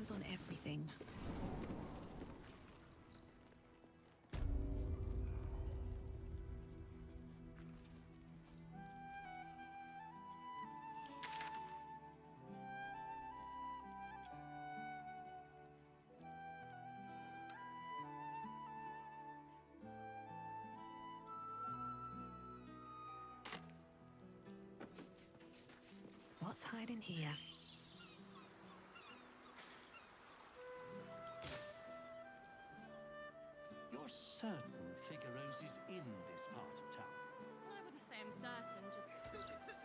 hands on everything. What's hiding here? You're certain Figueroa's is in this part of town? Well, I wouldn't say I'm certain, just optimistic.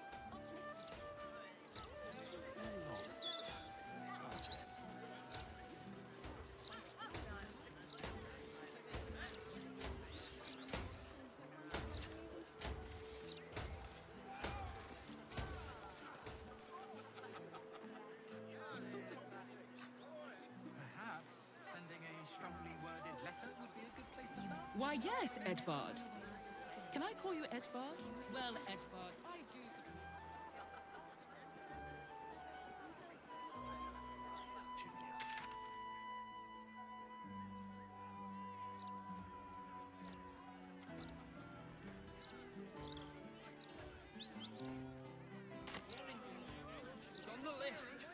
Perhaps sending a strongly worded letter would be a good place to start. Why, yes, Edvard. Can I call you Edvard? Well, Edvard, I do It's on the list.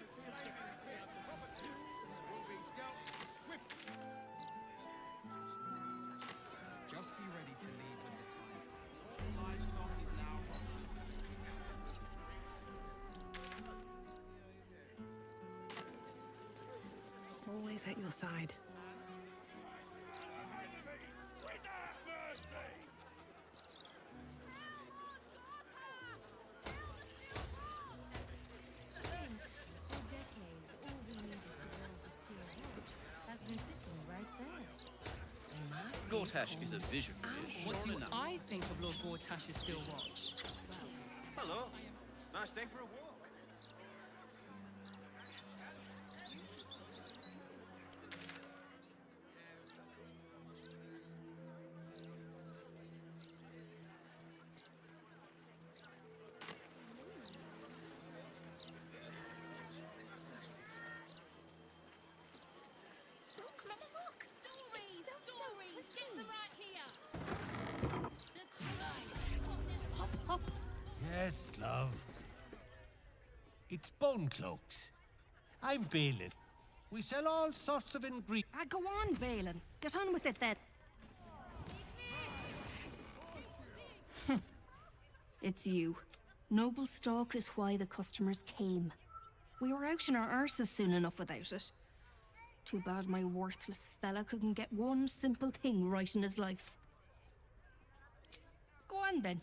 Just be ready to leave when the time. Livestock is now. Always at your side. For decades, all we needed to build the steel hedge has been sitting right there. Gortash is a visionary. What do I think of Lord Gortash's still watch? Hello. Nice day for a walk. Look, Mama, look! Stories! Get them right here! Hop, hop! Yes, love. It's bone cloaks. I'm Balin. We sell all sorts of ingredients. Go on, Balin. Get on with it then. It's you. Noble stock is why the customers came. We were out in our arses soon enough without it. Too bad my worthless fella couldn't get one simple thing right in his life. Go on then.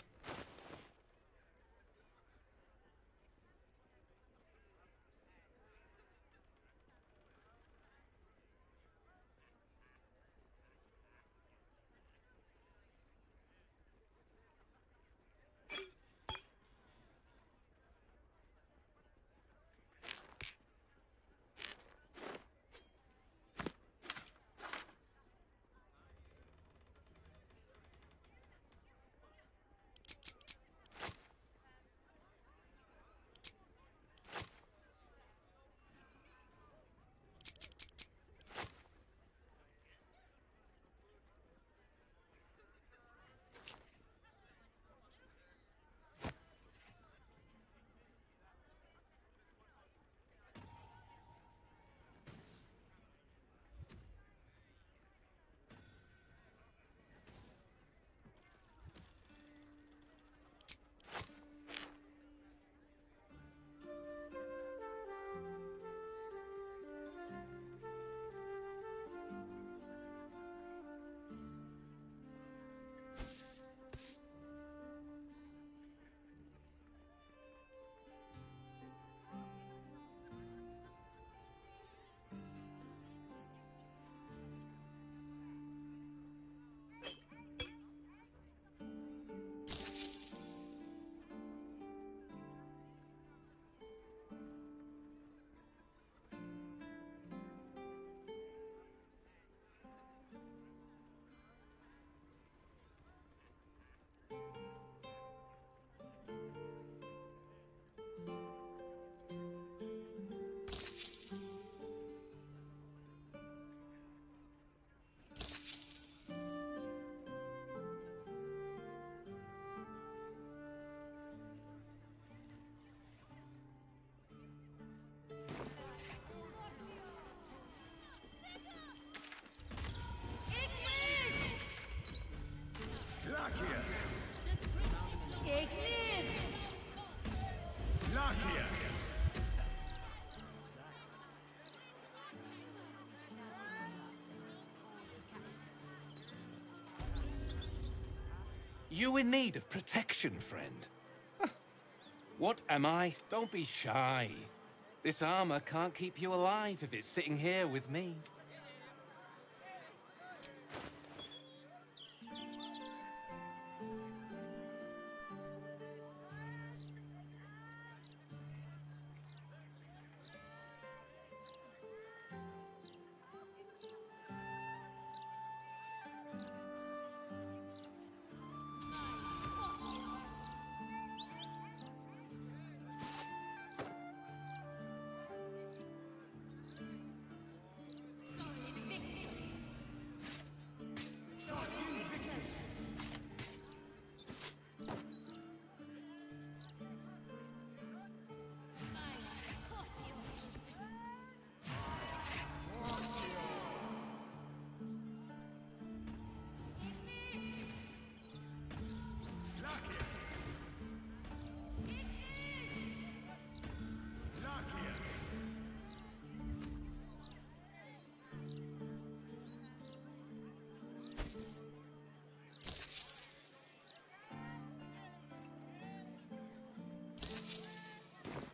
You in need of protection, friend? What am I? Don't be shy. This armor can't keep you alive if it's sitting here with me.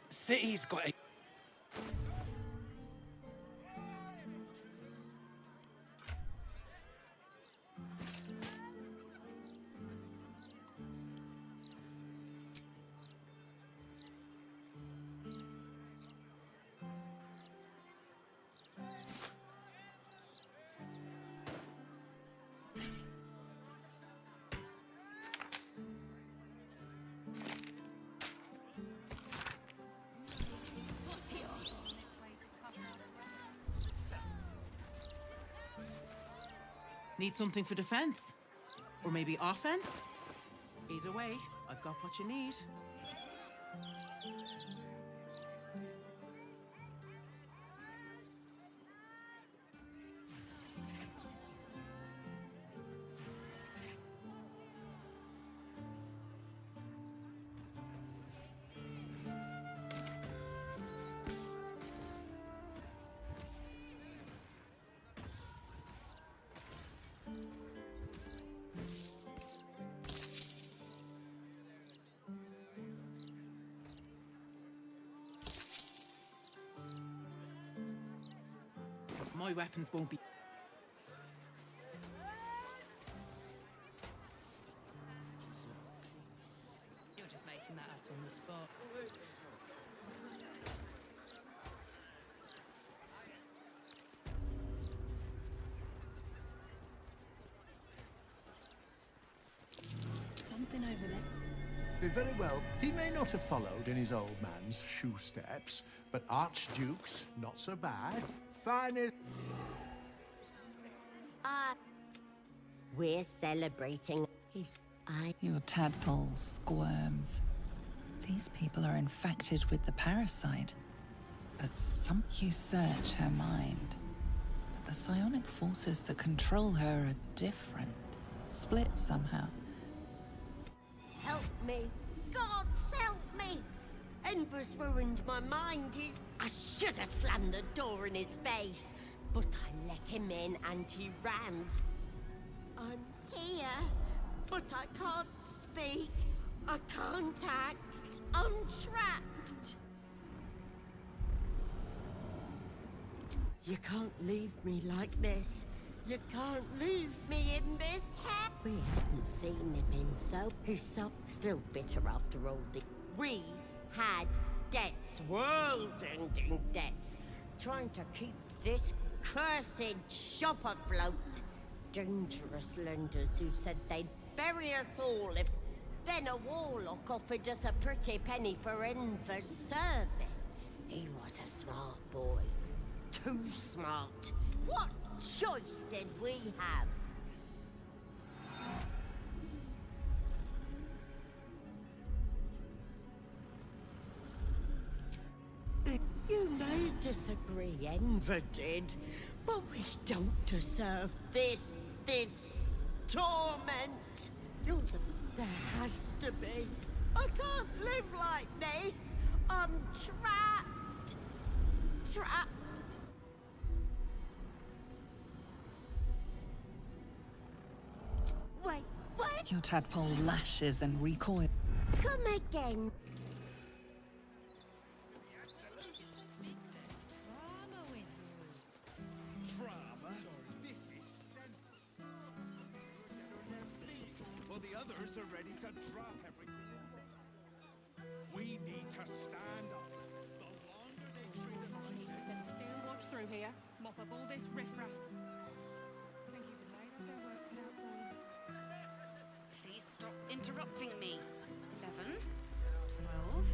City's got a... Need something for defense? Or maybe offense? Either way, I've got what you need. My weapons won't be... You're just making that up on the spot. Something over there. Very well. He may not have followed in his old man's shoe steps, but archdukes, not so bad. Finest... We're celebrating his... Your tadpole squirms. These people are infected with the parasite. But you search her mind. But the psionic forces that control her are different. Split somehow. Help me. God, help me. Enver's ruined my mind. I should have slammed the door in his face. But I let him in and he rams. I'm here, but I can't speak. I can't act. I'm trapped. You can't leave me like this. You can't leave me in this house. We haven't seen him in so... He's so still bitter after all the... We had debts, world-ending debts, trying to keep this cursed shop afloat. Dangerous lenders who said they'd bury us all if... Then a warlock offered us a pretty penny for Enver's service. He was a smart boy. Too smart. What choice did we have? You may disagree, Enver did, but we don't deserve this torment. There has to be. I can't live like this. I'm trapped. Trapped. Wait, what? Your tadpole lashes and recoils. Come again. Drama? This is sense. Well, the others are ready to drop everything. We need to stand up. The longer they treat us like Needs to send the steel watch through here. Mop up all this riffraff. Think even they have their work cut out for them. Please stop interrupting me. 11, 12.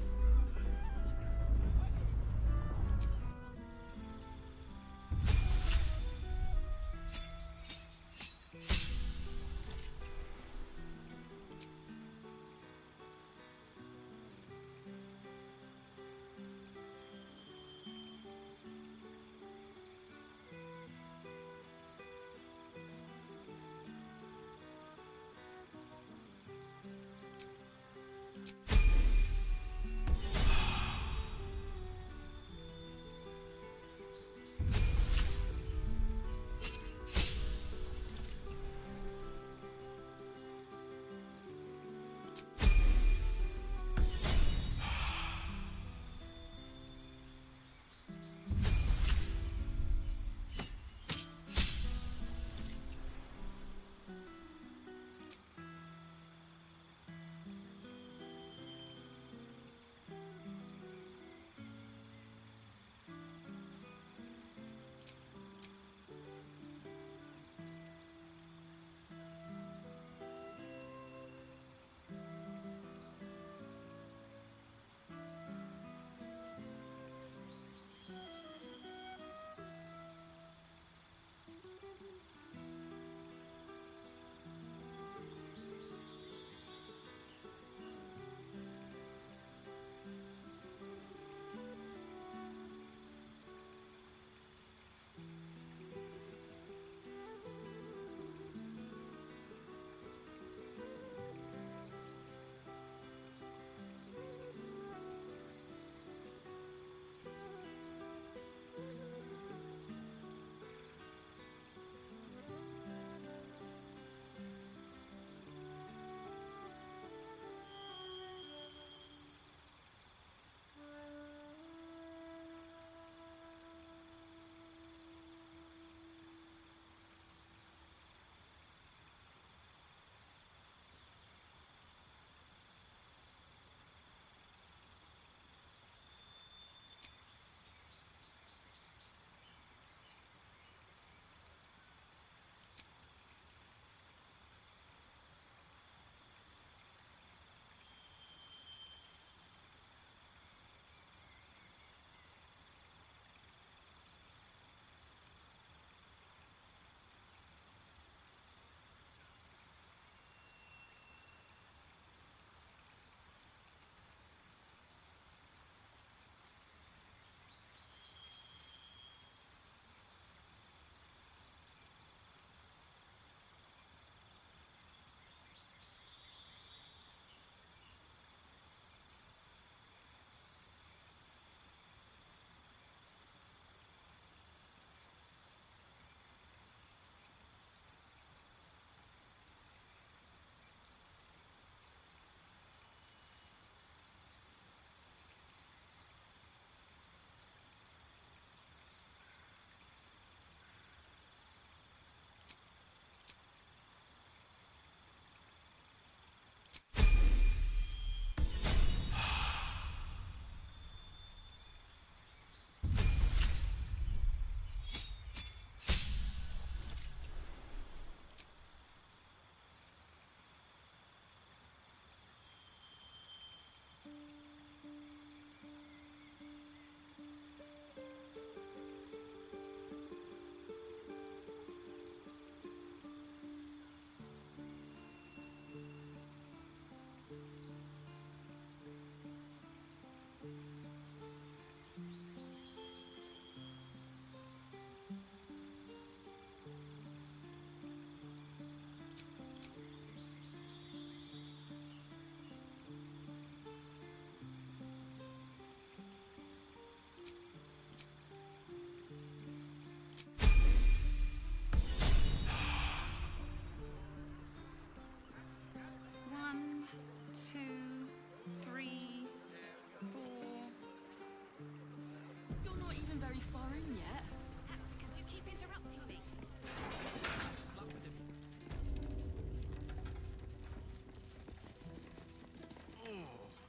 You're not even very far in yet. That's because you keep interrupting me.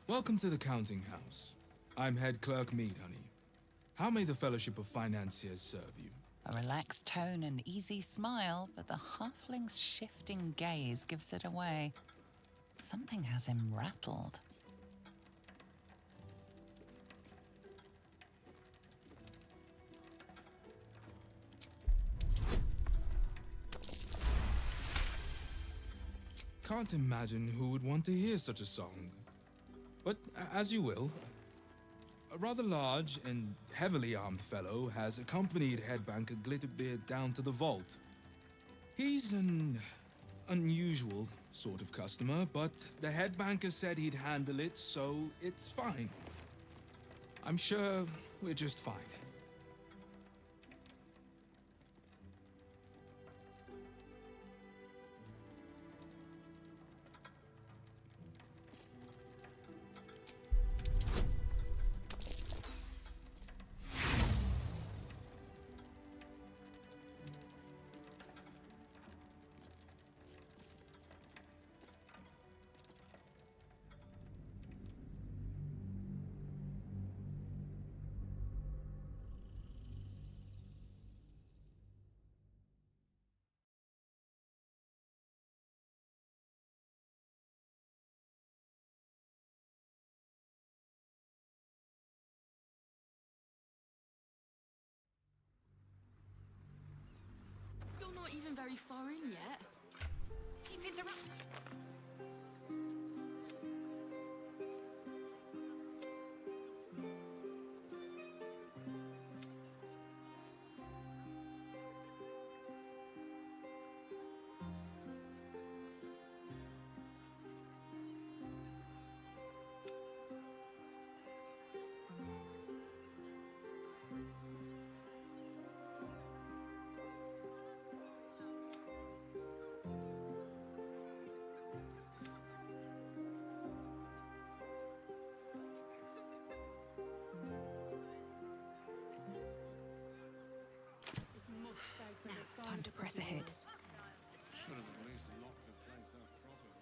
Welcome to the counting house. I'm head clerk Mead, honey. How may the Fellowship of Financiers serve you? A relaxed tone and easy smile, but the halfling's shifting gaze gives it away. Something has him rattled. Can't imagine who would want to hear such a song. But as you will. A rather large and heavily armed fellow has accompanied headbanker Glitterbeard down to the vault. He's an unusual sort of customer, but the headbanker said he'd handle it, so it's fine. I'm sure we're just fine. You're not even very far in yet. Keep interrupting. Now, time to press ahead. Should have at least locked the place up properly.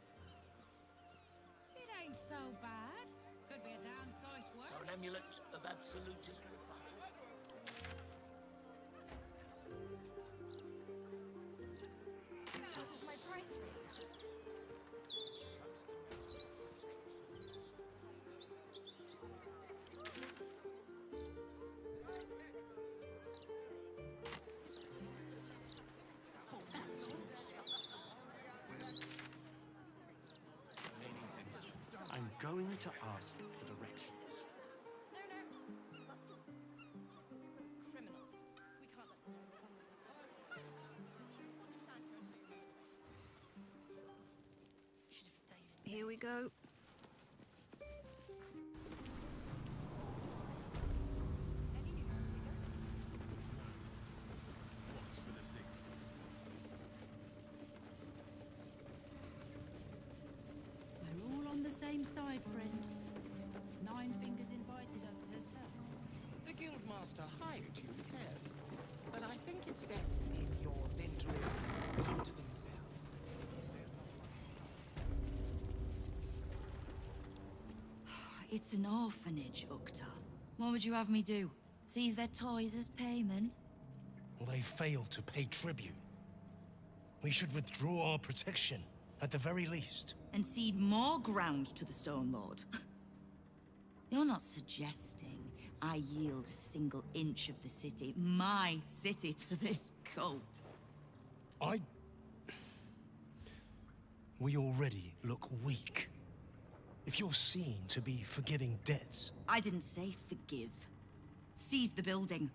It ain't so bad. Could be a damn sight worse. So an amulet of absolutist rebuttal. How does my price read? I'm going to ask for directions. No. Criminals. We can't let them Should have stayed. Here we go. We're all on the same side, friend. Nine Fingers invited us herself. The Guildmaster hired you, yes. But I think it's best if your Zentrum come to themselves. It's an orphanage, Ukta. What would you have me do? Seize their toys as payment? Well, they failed to pay tribute. We should withdraw our protection, at the very least. And cede more ground to the Stone Lord? You're not suggesting I yield a single inch of the city, my city, to this cult? We already look weak. If you're seen to be forgiving debts... I didn't say forgive. Seize the building.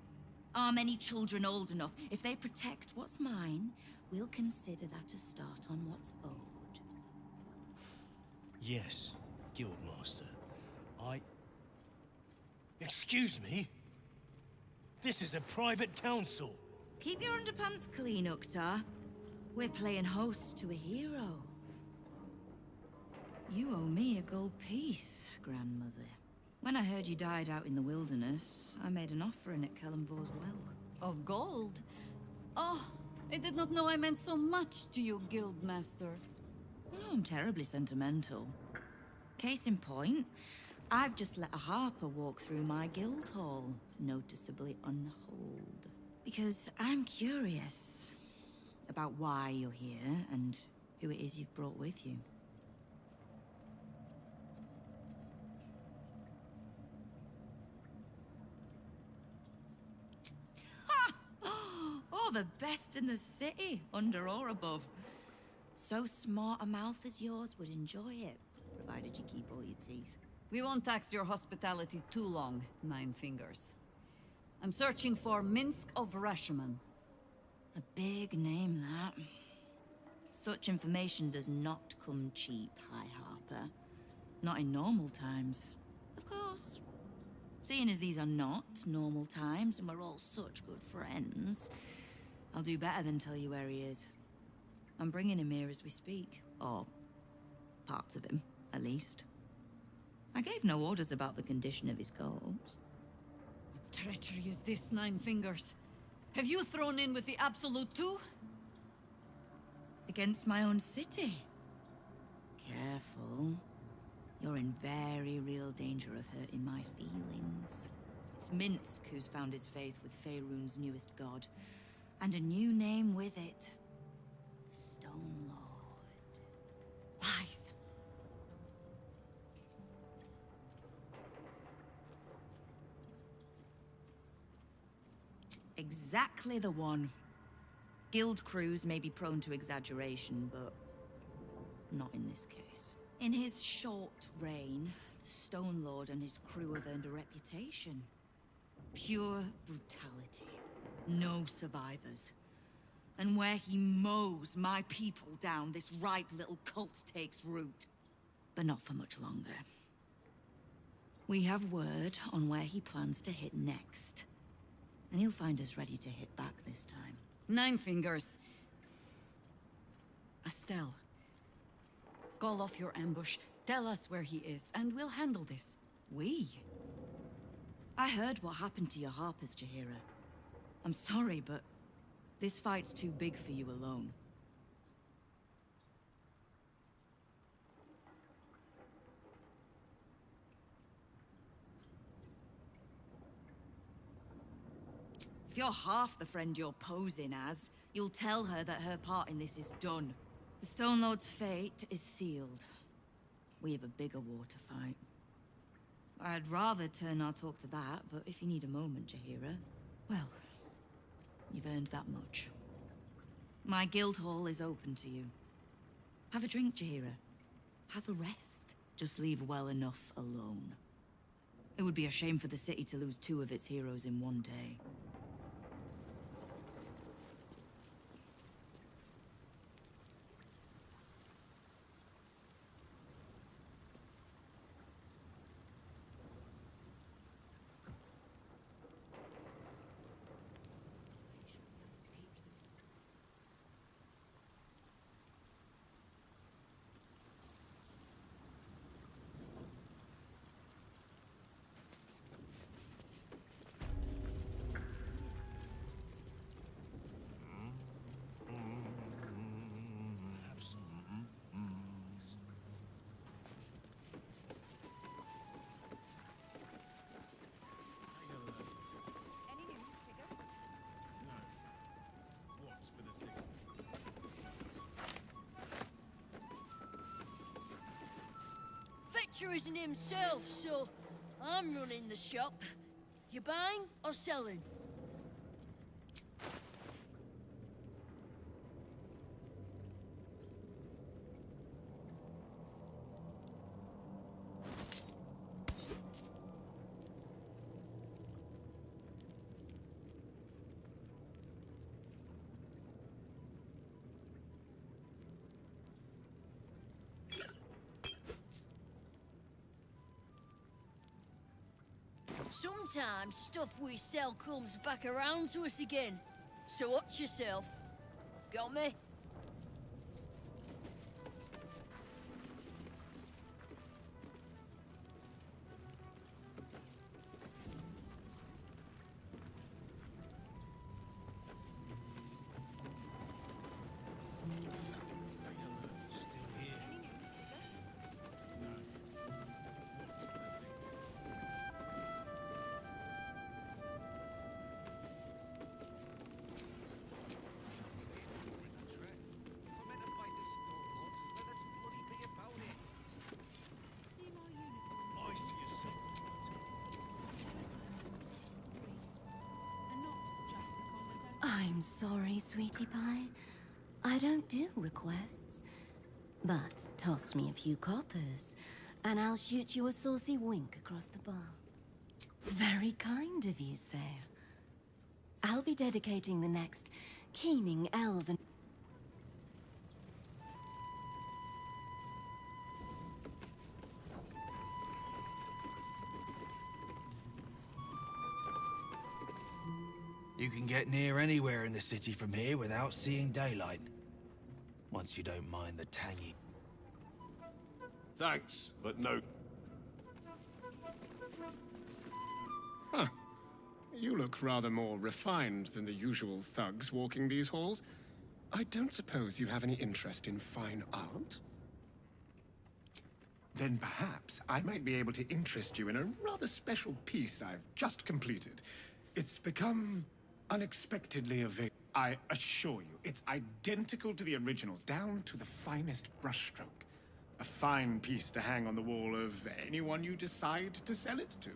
Arm any children old enough. If they protect what's mine, we'll consider that a start on what's owed. Yes, Guildmaster. Excuse me? This is a private council. Keep your underpants clean, Ukta. We're playing host to a hero. You owe me a gold piece, grandmother. When I heard you died out in the wilderness, I made an offering at Kellamvor's well. Of gold? Oh, I did not know I meant so much to you, Guildmaster. You know, I'm terribly sentimental. Case in point, I've just let a harper walk through my guild hall, noticeably unholed. Because I'm curious about why you're here and who it is you've brought with you. Oh, the best in the city, under or above. So smart a mouth as yours would enjoy it, provided you keep all your teeth. We won't tax your hospitality too long, Nine Fingers. I'm searching for Minsk of Rashomon. A big name, that. Such information does not come cheap, High Harper. Not in normal times. Of course. Seeing as these are not normal times and we're all such good friends, I'll do better than tell you where he is. I'm bringing him here as we speak. Or parts of him, at least. I gave no orders about the condition of his corpse. What treachery is this, Nine Fingers? Have you thrown in with the Absolute too? Against my own city. Careful. You're in very real danger of hurting my feelings. It's Minsk who's found his faith with Faerun's newest god. And a new name with it. The Stone Lord. Lies. Exactly the one. Guild crews may be prone to exaggeration, but not in this case. In his short reign, the Stone Lord and his crew have earned a reputation. Pure brutality. No survivors. And where he mows my people down, this ripe little cult takes root. But not for much longer. We have word on where he plans to hit next. And he'll find us ready to hit back this time. Nine Fingers. Estelle. Call off your ambush, tell us where he is, and we'll handle this. We? I heard what happened to your harpers, Jaheira. I'm sorry, but this fight's too big for you alone. If you're half the friend you're posing as, you'll tell her that her part in this is done. The Stone Lord's fate is sealed. We have a bigger war to fight. I'd rather turn our talk to that, but if you need a moment, Jaheira, well, you've earned that much. My guild hall is open to you. Have a drink, Jaheira. Have a rest. Just leave well enough alone. It would be a shame for the city to lose 2 of its heroes in one day. Victor isn't himself, so I'm running the shop. You buying or selling? Sometimes stuff we sell comes back around to us again. So watch yourself. Got me? I'm sorry, sweetie pie. I don't do requests. But toss me a few coppers, and I'll shoot you a saucy wink across the bar. Very kind of you, sir. I'll be dedicating the next keening elven. You can get near anywhere in the city from here without seeing daylight. Once you don't mind the tangy. Thanks, but no. Huh. You look rather more refined than the usual thugs walking these halls. I don't suppose you have any interest in fine art? Then perhaps I might be able to interest you in a rather special piece I've just completed. It's become unexpectedly available. I assure you, it's identical to the original, down to the finest brushstroke. A fine piece to hang on the wall of anyone you decide to sell it to.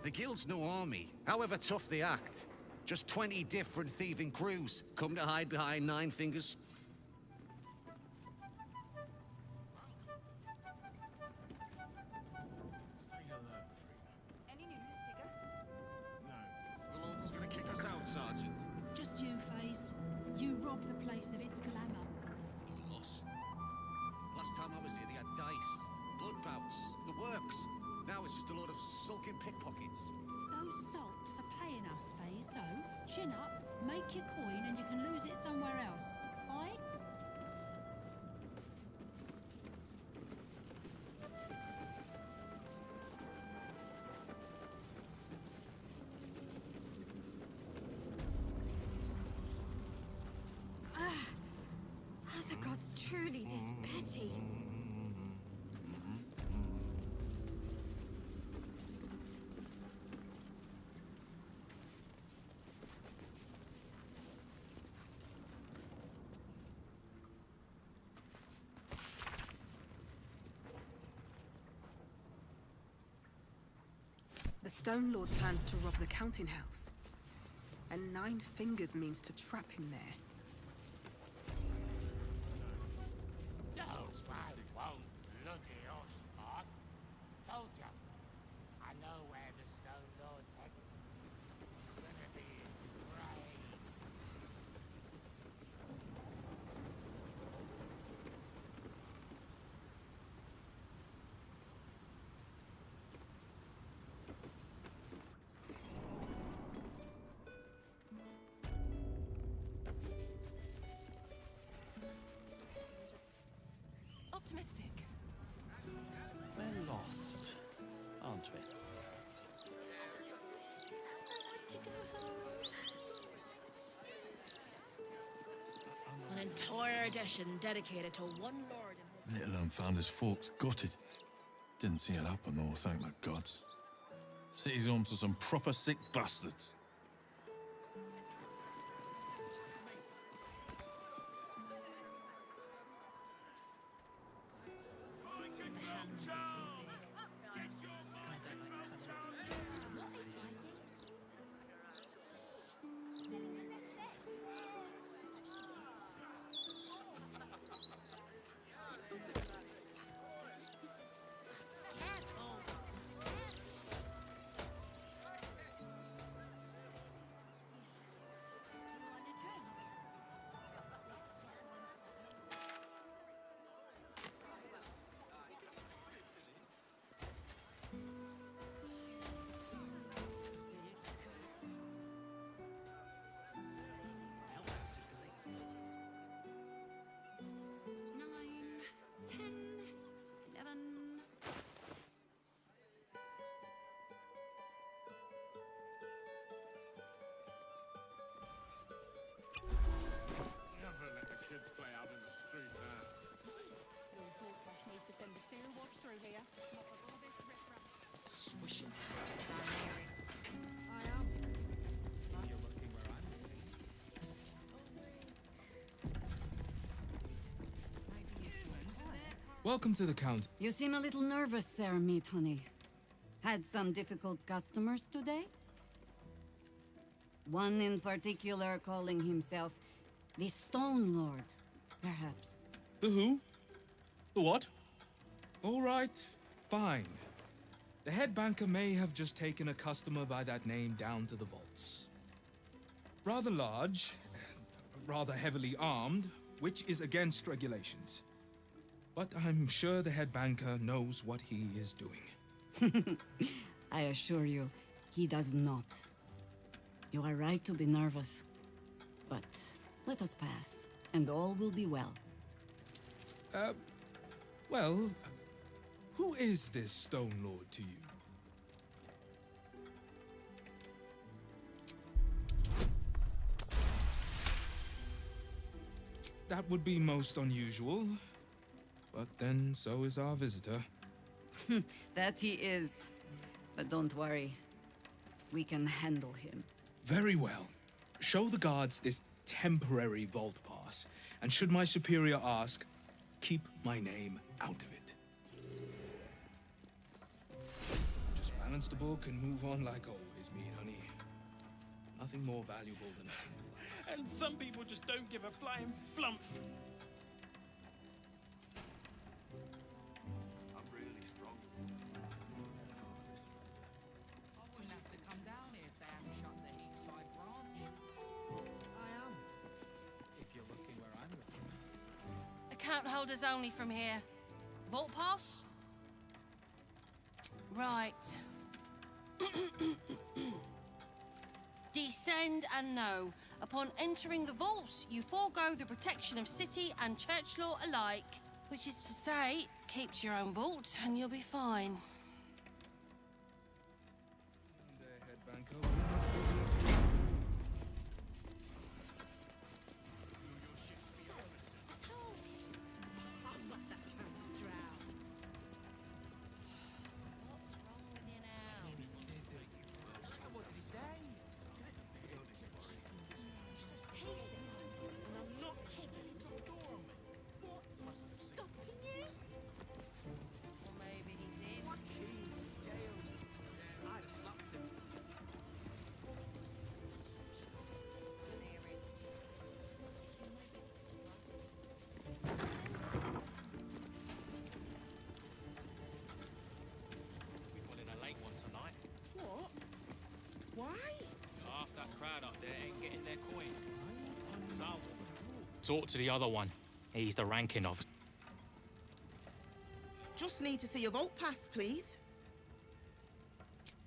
The guild's no army, however tough they act. Just 20 different thieving crews come to hide behind Nine Fingers. Stay alert. Any news, Digger? No. The Lord gonna kick us out, Sergeant. Just you, Faze. You robbed the place of its glamour. Loss. Last time I was here, they had dice, blood bouts, the works. Now it's just a load of sulking pickpockets. Those sulks are paying us, Faze, so chin up, make your coin, and you can lose it somewhere else. Aye? Are the gods truly this petty? The Stone Lord plans to rob the counting house. And 9 Fingers means to trap him there. Those five won't bloody us, Mark. Told ya. I know where the Stone Lord's headed. It's gonna be great. Optimistic. We're lost, aren't we? An entire edition dedicated to one lord. Little unfounders folks gutted. Didn't see it happen, or thank the gods. City's home to some proper sick bastards. Never let the kids play out in the street now. Lord Hawkwash needs to send the steer watch through here. Mop up all this riffraff. Swish it. Welcome to the Count. You seem a little nervous, Sir Meat Honey. Had some difficult customers today? One in particular calling himself the Stone Lord, perhaps. The who? The what? All right, fine. The head banker may have just taken a customer by that name down to the vaults. Rather large, rather heavily armed, which is against regulations. But I'm sure the head banker knows what he is doing. I assure you, he does not. You are right to be nervous. But let us pass, and all will be well. Well, who is this Stone Lord to you? That would be most unusual. But then so is our visitor. That he is. But don't worry. We can handle him. Very well. Show the guards this temporary vault pass, and should my superior ask, keep my name out of it. Just balance the book and move on like always, Meat Honey. Nothing more valuable than a single life. And some people just don't give a flying flump. I'm really strong. I wouldn't have to come down here if they hadn't shut the Heathside branch. I am. If you're looking where I'm looking. Account holders only from here. Vault pass? Right. Descend and know. Upon entering the vaults, you forego the protection of city and church law alike. Which is to say, keep to your own vault and you'll be fine. Talk to the other one. He's the ranking officer. Just need to see your vault pass, please.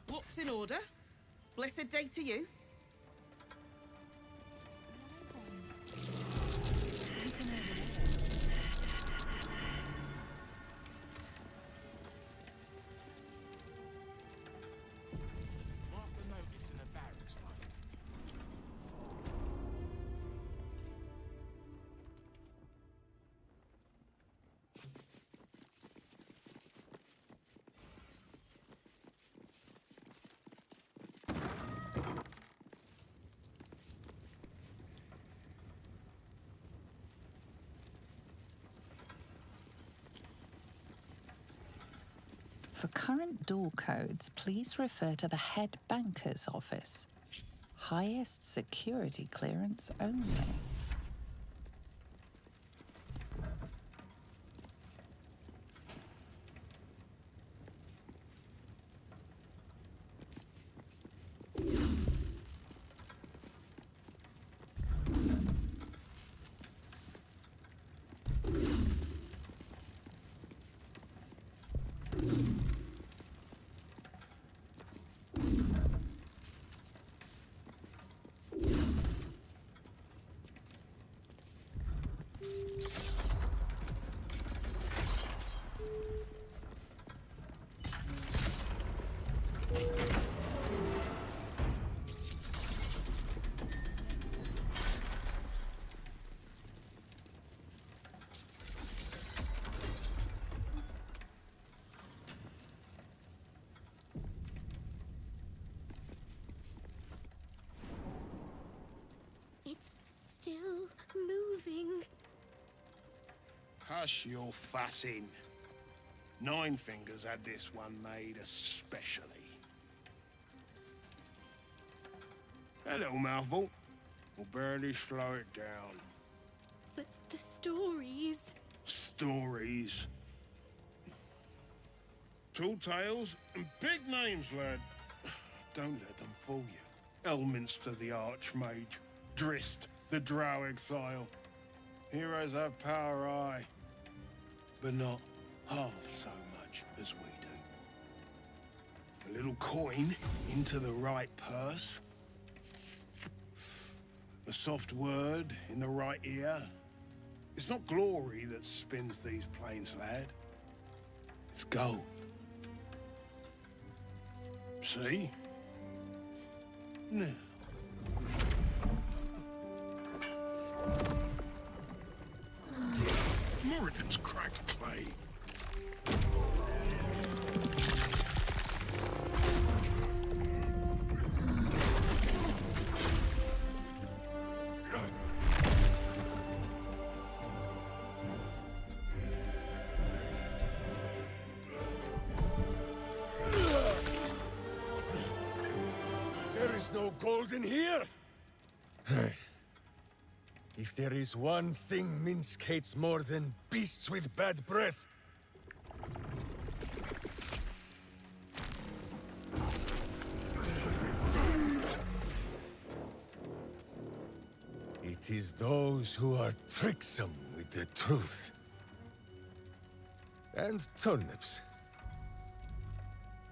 What's in order? Blessed day to you. Mark the notice in the barracks, mate. For current door codes, please refer to the head banker's office. Highest security clearance only. Hush your fussing. Nine Fingers had this one made especially. That little mouthful will barely slow it down. But the stories... Stories. Tall tales and big names, lad. Don't let them fool you. Elminster the Archmage, Drist the Drow Exile. Heroes have power, aye, but not half so much as we do. A little coin into the right purse. A soft word in the right ear. It's not glory that spins these plains, lad. It's gold. See? Now. Moradin's cracked clay. There is no gold in here! If there is one thing Minsk hates more than beasts with bad breath, it is those who are tricksome with the truth. And turnips.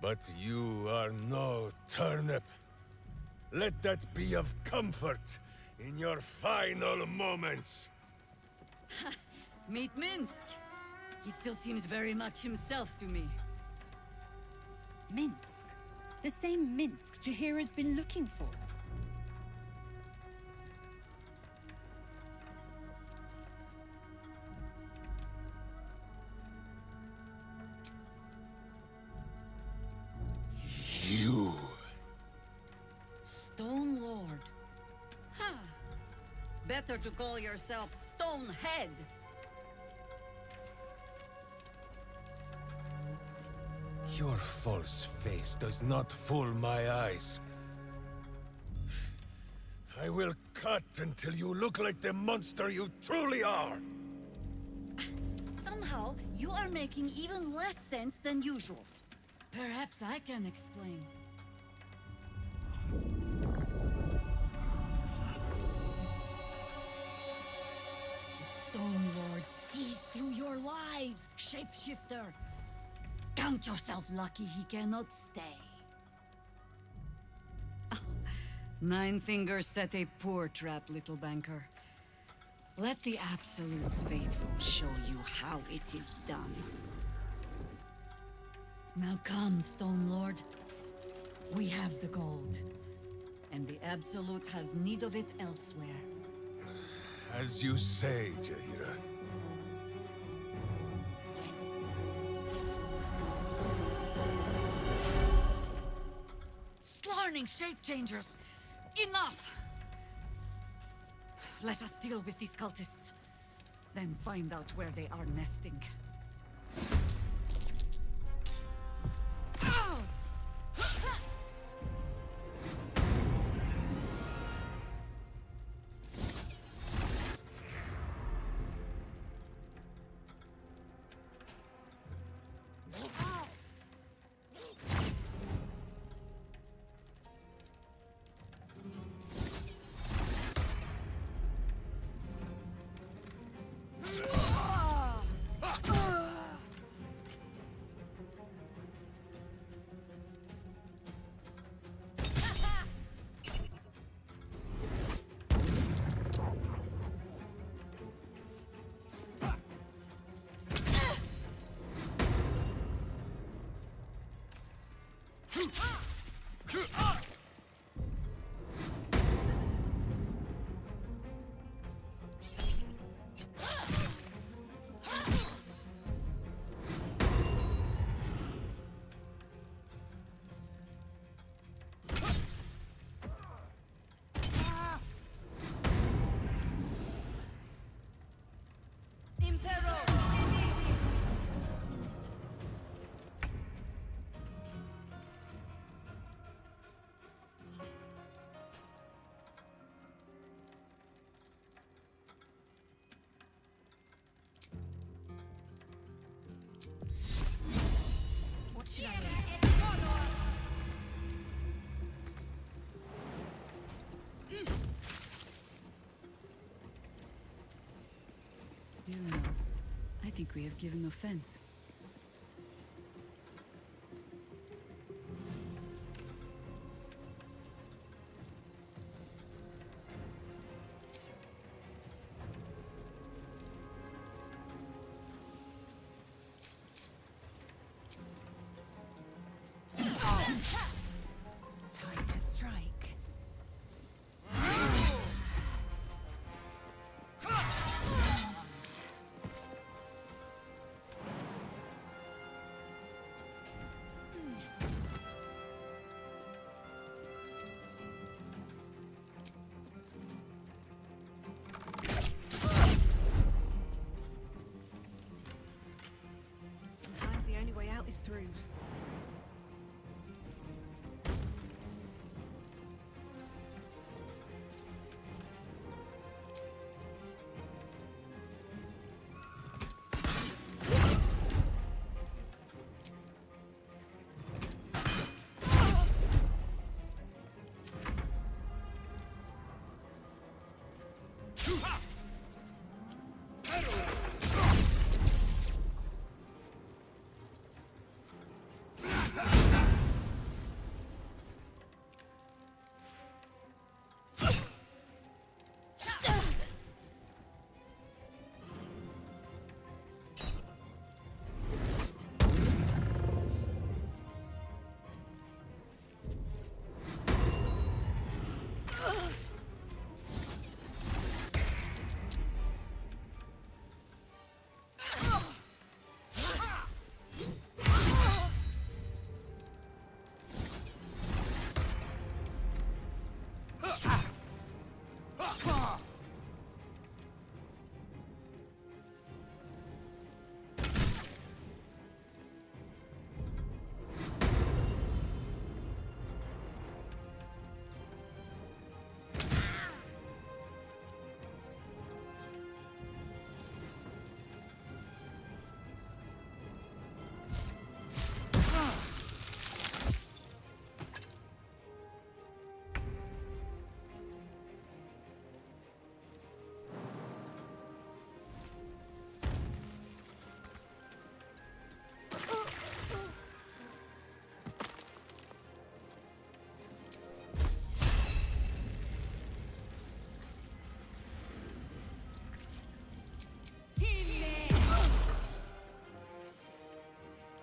But you are no turnip. Let that be of comfort in your final moments. Meet Minsk. He still seems very much himself to me. Minsk? The same Minsk Jahira's been looking for. You. Stone Lord. Huh. Better to call yourself Stonehead. Your false face does not fool my eyes. I will cut until you look like the monster you truly are. Somehow, you are making even less sense than usual. Perhaps I can explain. The Stone Lord sees through your lies, shapeshifter. Count yourself lucky he cannot stay. Oh, Nine Fingers set a poor trap, little banker. Let the Absolute's faithful show you how it is done. Now come, Stone Lord. We have the gold. And the Absolute has need of it elsewhere. As you say, Jahira. Slarning shape-changers! Enough! Let us deal with these cultists. Then find out where they are nesting. think we have given offense. Time to strike. Sometimes the only way out is through.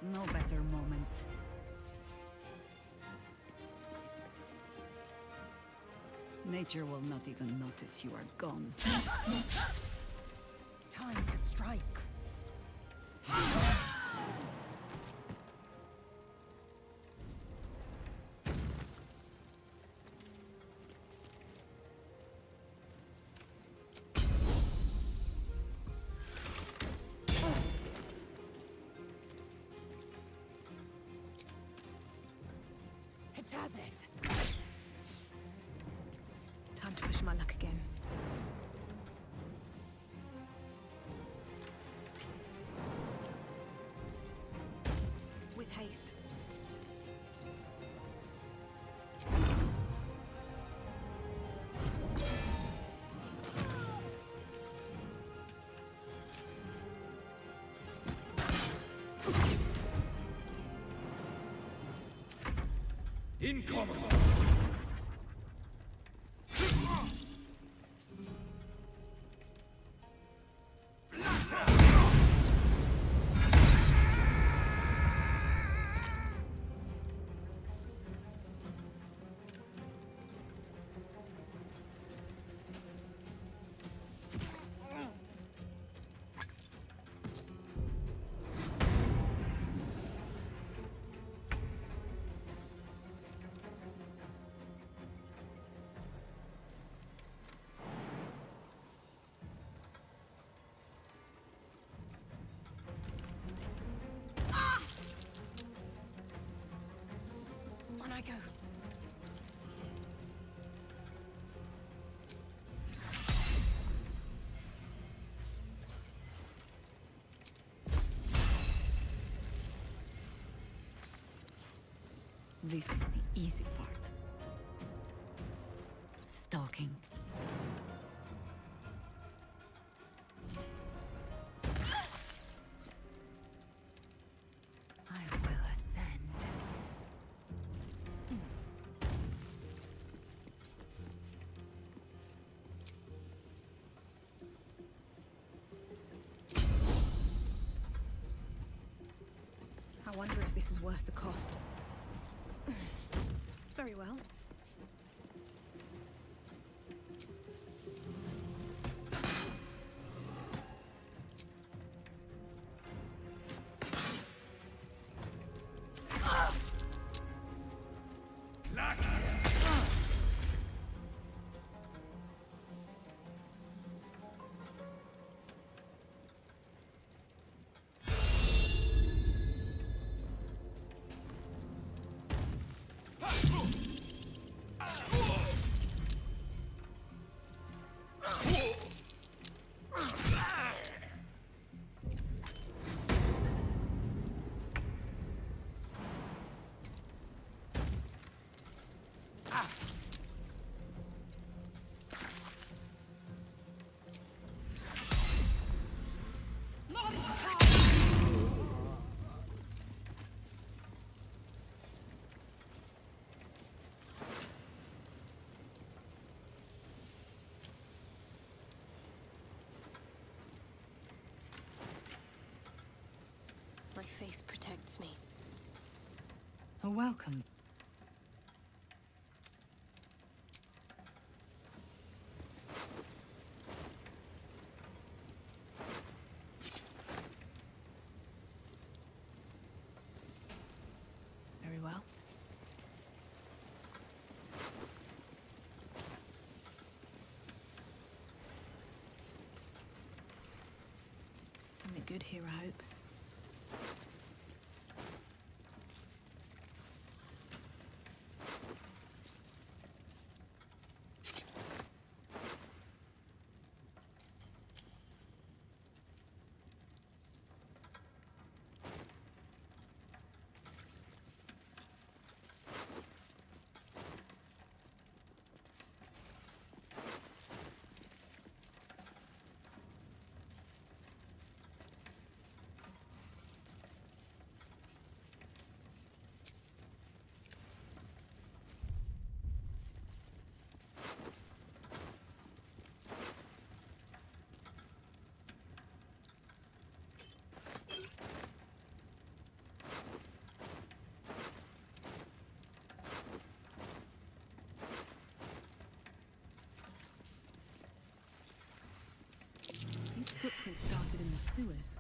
No better moment. Nature will not even notice you are gone. Time to strike. Time to push my luck again. With haste. Incoming! On I go. This is the easy part. Stalking. I wonder if this is worth the cost. Very well. My faith protects me. A welcome. Very well. Something good here, I hope. These footprints started in the sewers.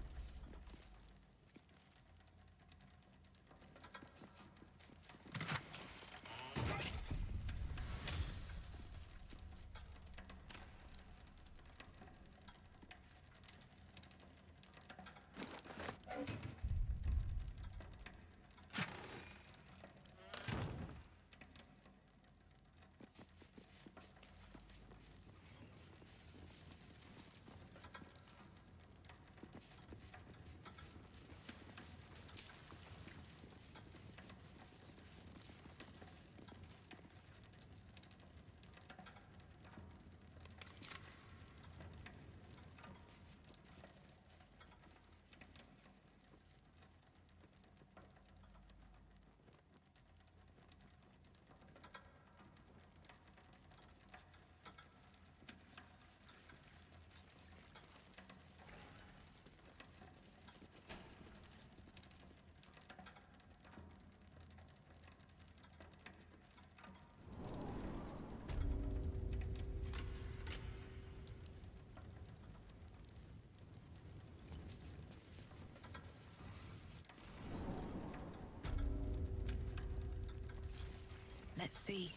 Let's see.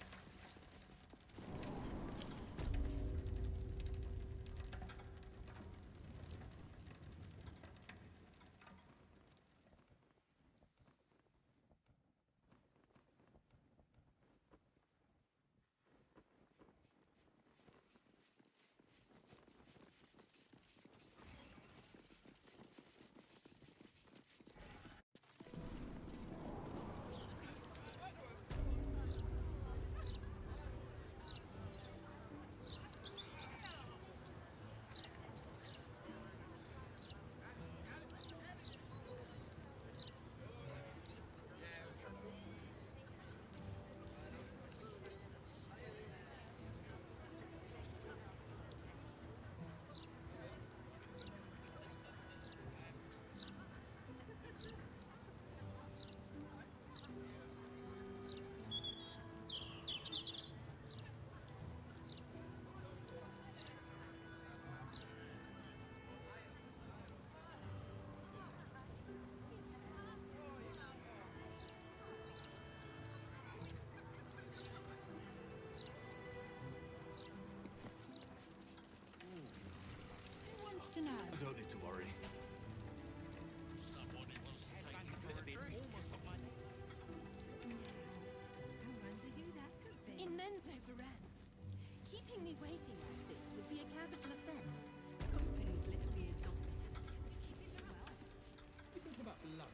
seems to know. I don't need to worry. Someone who wants to take you for a drink. I wonder who that could be. Immenso Perez. Keeping me waiting like this would be a capital offence. Open Glitterbeard's office. We thinking about for lunch.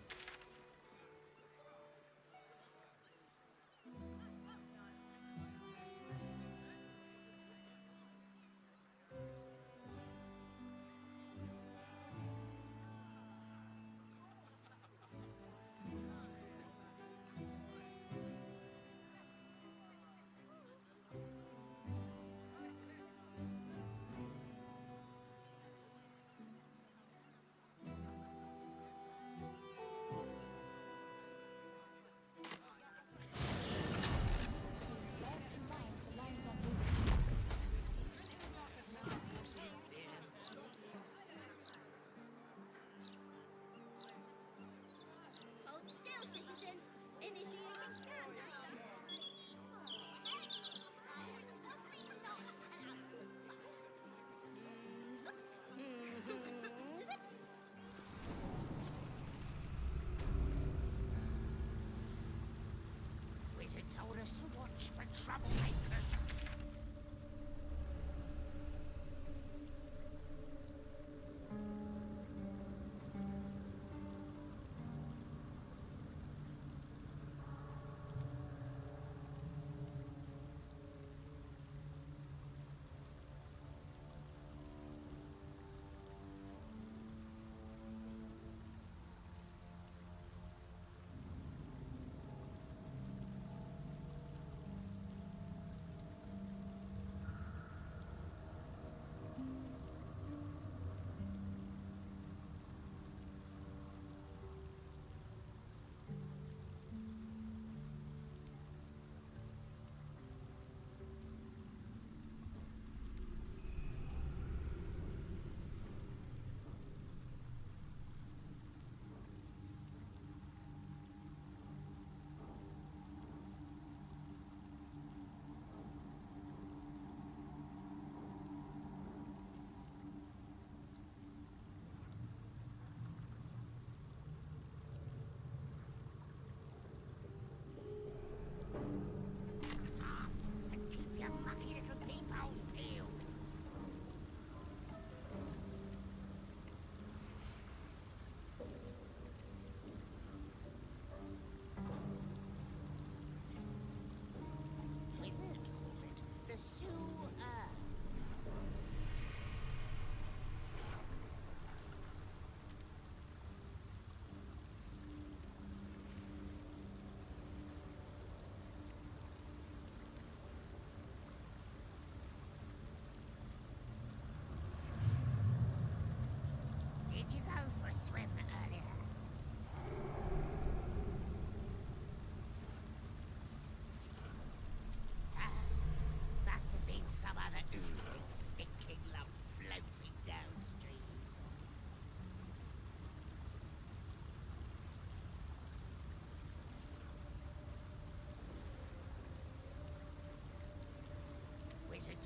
Hold still, citizen. Initiating scan master. Wizard told us to watch for troublemakers.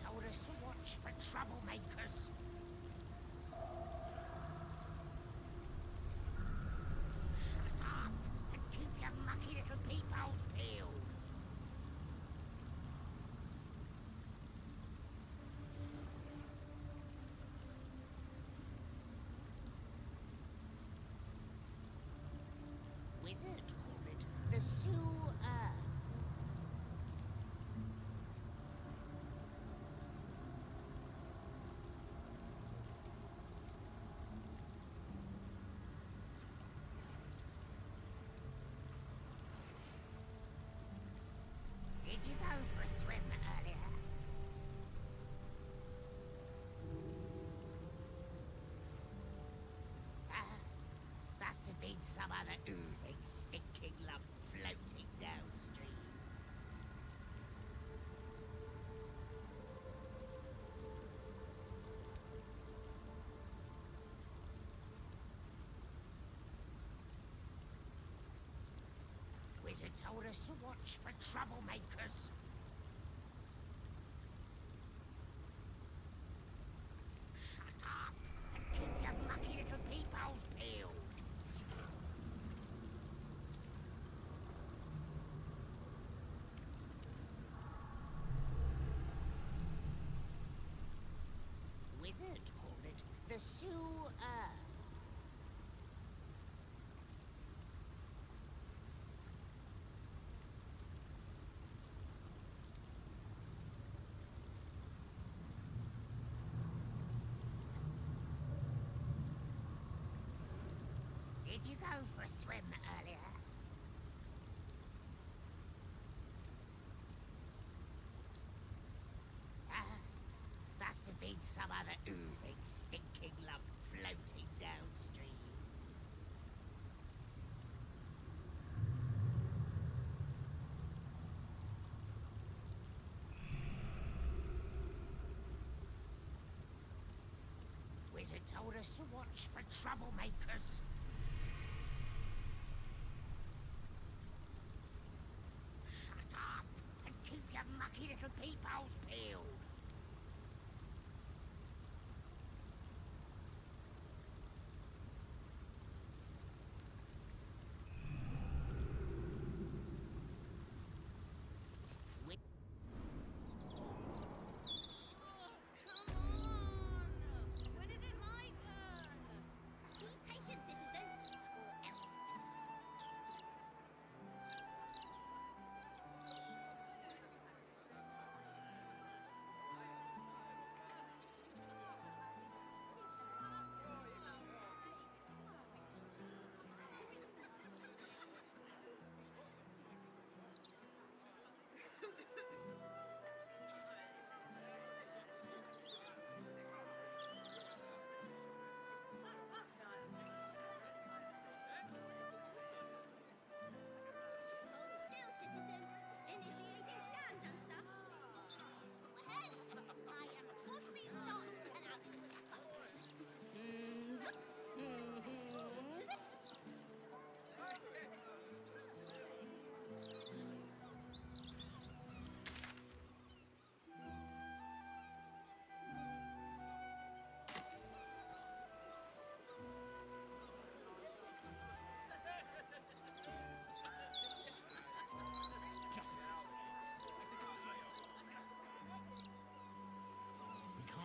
Told us to watch for troublemakers. Shut up and keep your mucky little peepholes peeled. Wizard called it the sewer. Did you go for a swim earlier? Must have been some other oozing, stinking lump floating downstream. Wizard told us to watch for troublemakers. Shut up and sewer. Did you go for a swim earlier? Must have been some other oozing, stinking lump floating downstream. Wizard told us to watch for troublemakers. Shut up and keep your mucky little peepholes peeled.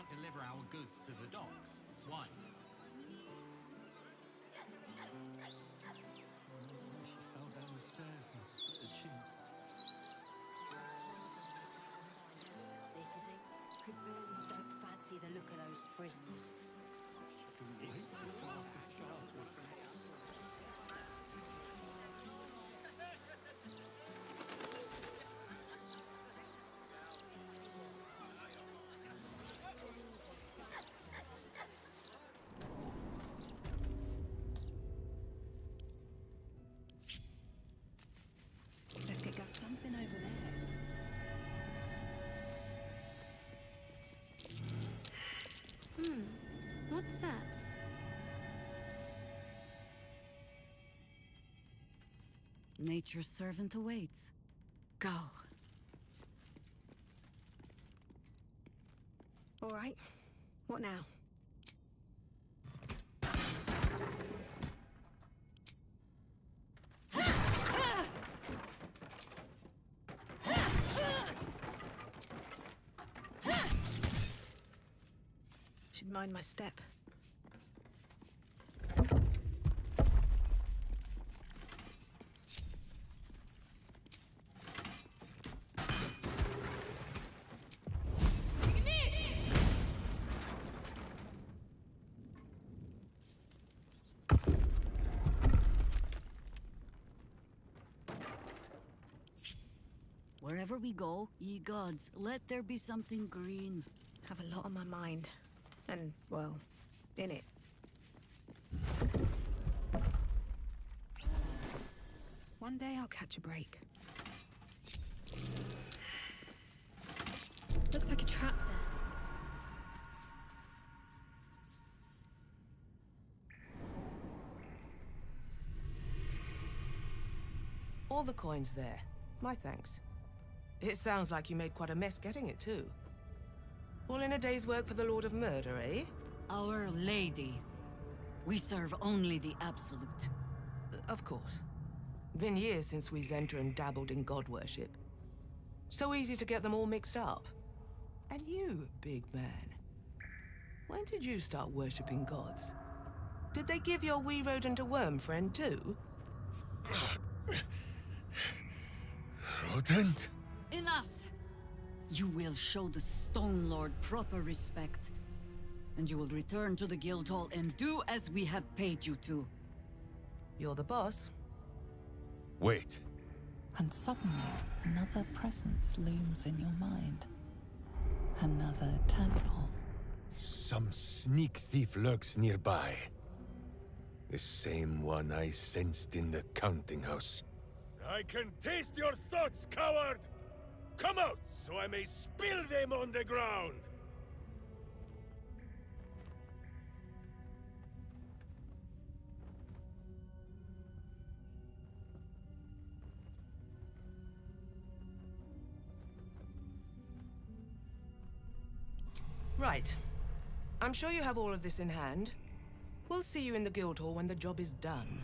Deliver our goods to the docks. Why? She fell down the stairs and split a chin. This is it. Could barely don't fancy the look of those prisoners. She couldn't wait to show off the scars with them. Something over there. What's that? Nature's servant awaits. Go. All right. What now? Should mind my step. Wherever we go, ye gods, let there be something green. Have a lot on my mind. And, well, in it. One day I'll catch a break. Looks like a trap there. All the coins there. My thanks. It sounds like you made quite a mess getting it, too. All in a day's work for the Lord of Murder, eh? Our Lady. We serve only the Absolute. Of course. Been years since we Zenta and dabbled in god worship. So easy to get them all mixed up. And you, big man. When did you start worshipping gods? Did they give your wee rodent a worm friend too? Rodent? Enough! You will show the Stone Lord proper respect, and you will return to the Guildhall and do as we have paid you to. You're the boss. Wait. And suddenly, another presence looms in your mind. Another tadpole. Some sneak thief lurks nearby. The same one I sensed in the counting house. I can taste your thoughts, coward! Come out, so I may spill them on the ground! Right. I'm sure you have all of this in hand. We'll see you in the Guildhall when the job is done.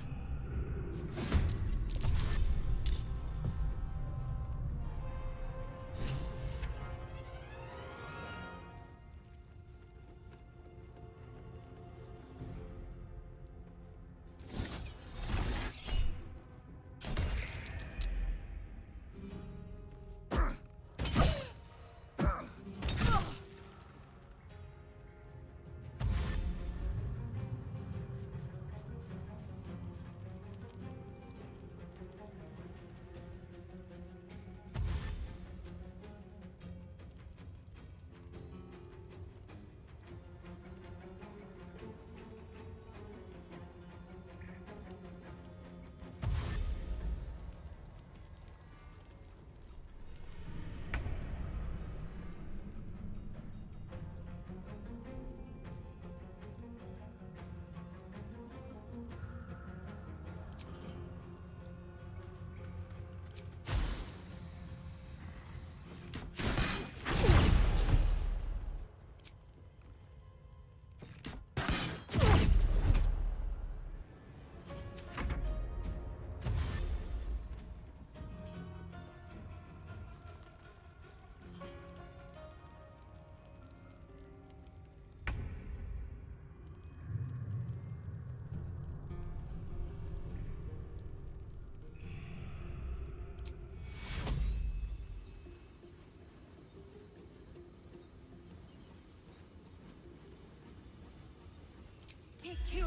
Take you.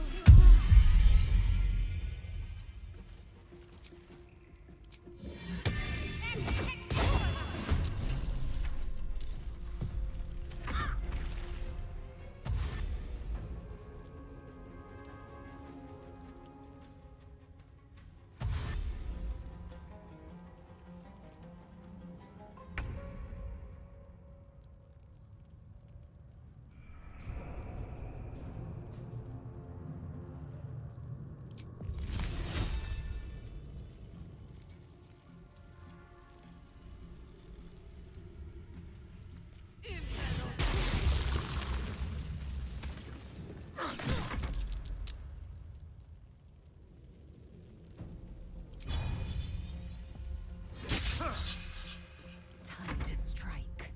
Time to strike.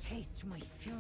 Taste my fury.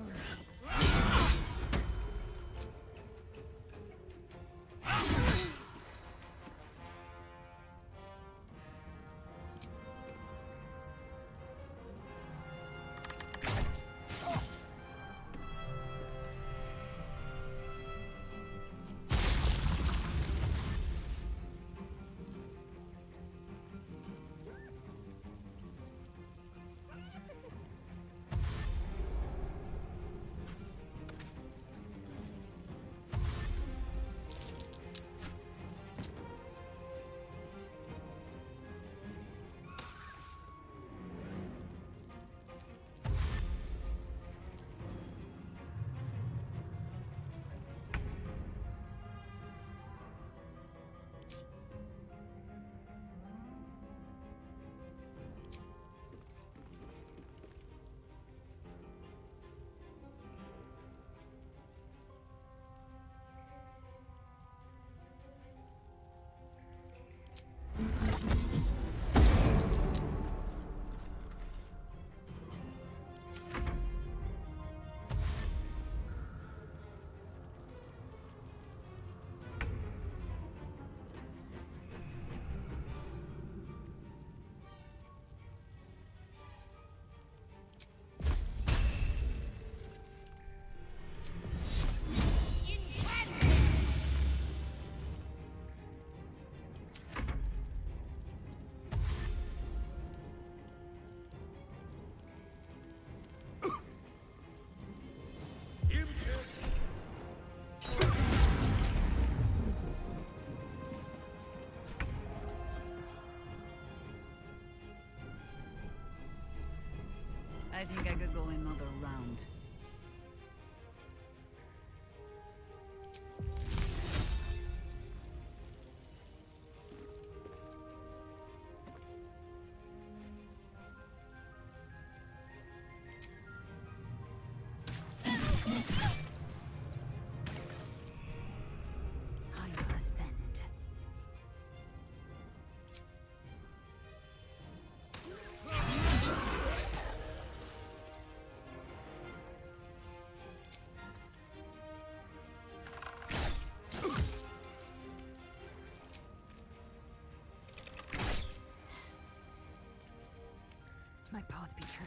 I think I could go another round. I will ascend. My path be true.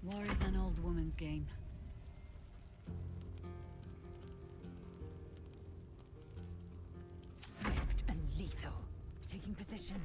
War is an old woman's game. Swift and lethal. Taking position.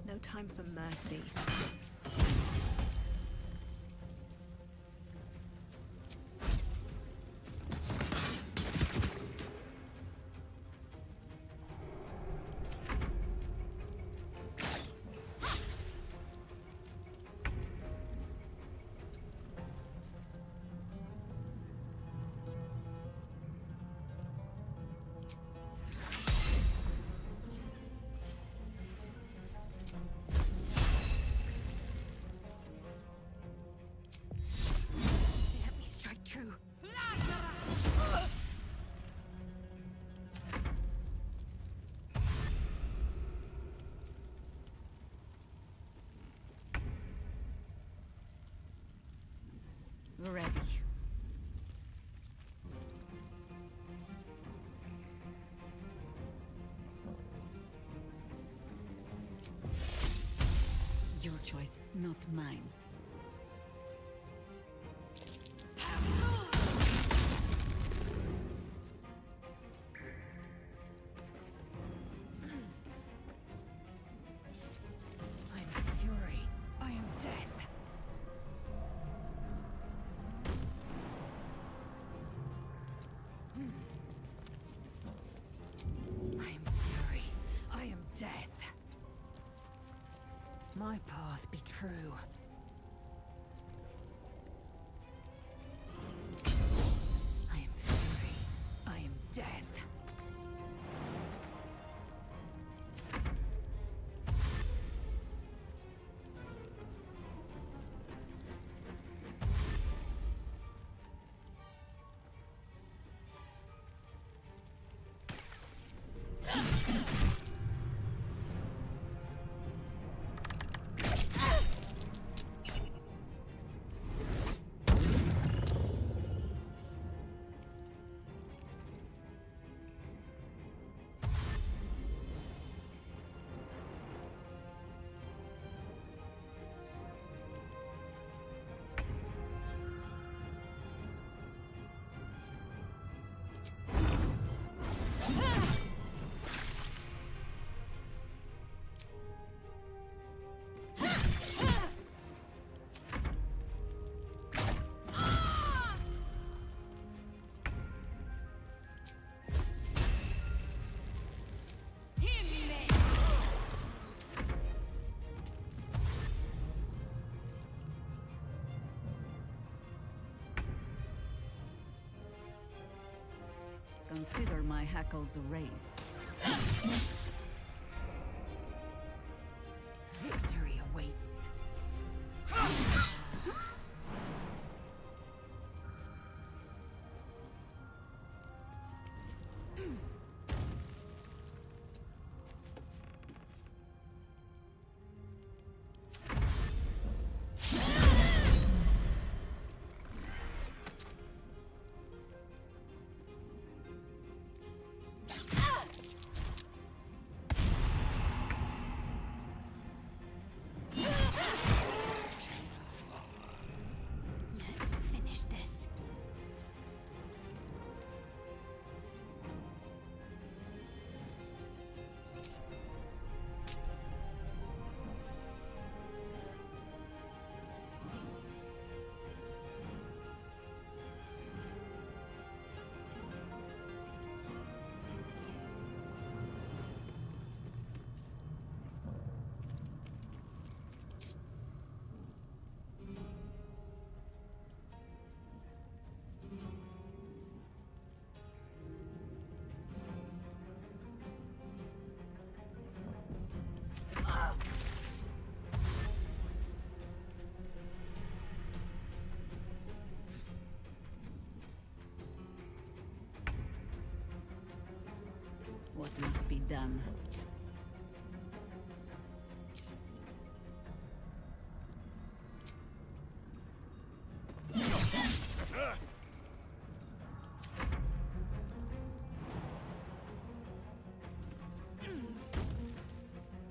No time for mercy. Let me strike true. Ready. Your choice, not mine. My path be true. I am fury. I am death. Consider my hackles raised. Victory awaits. Let's finish this. What must be done?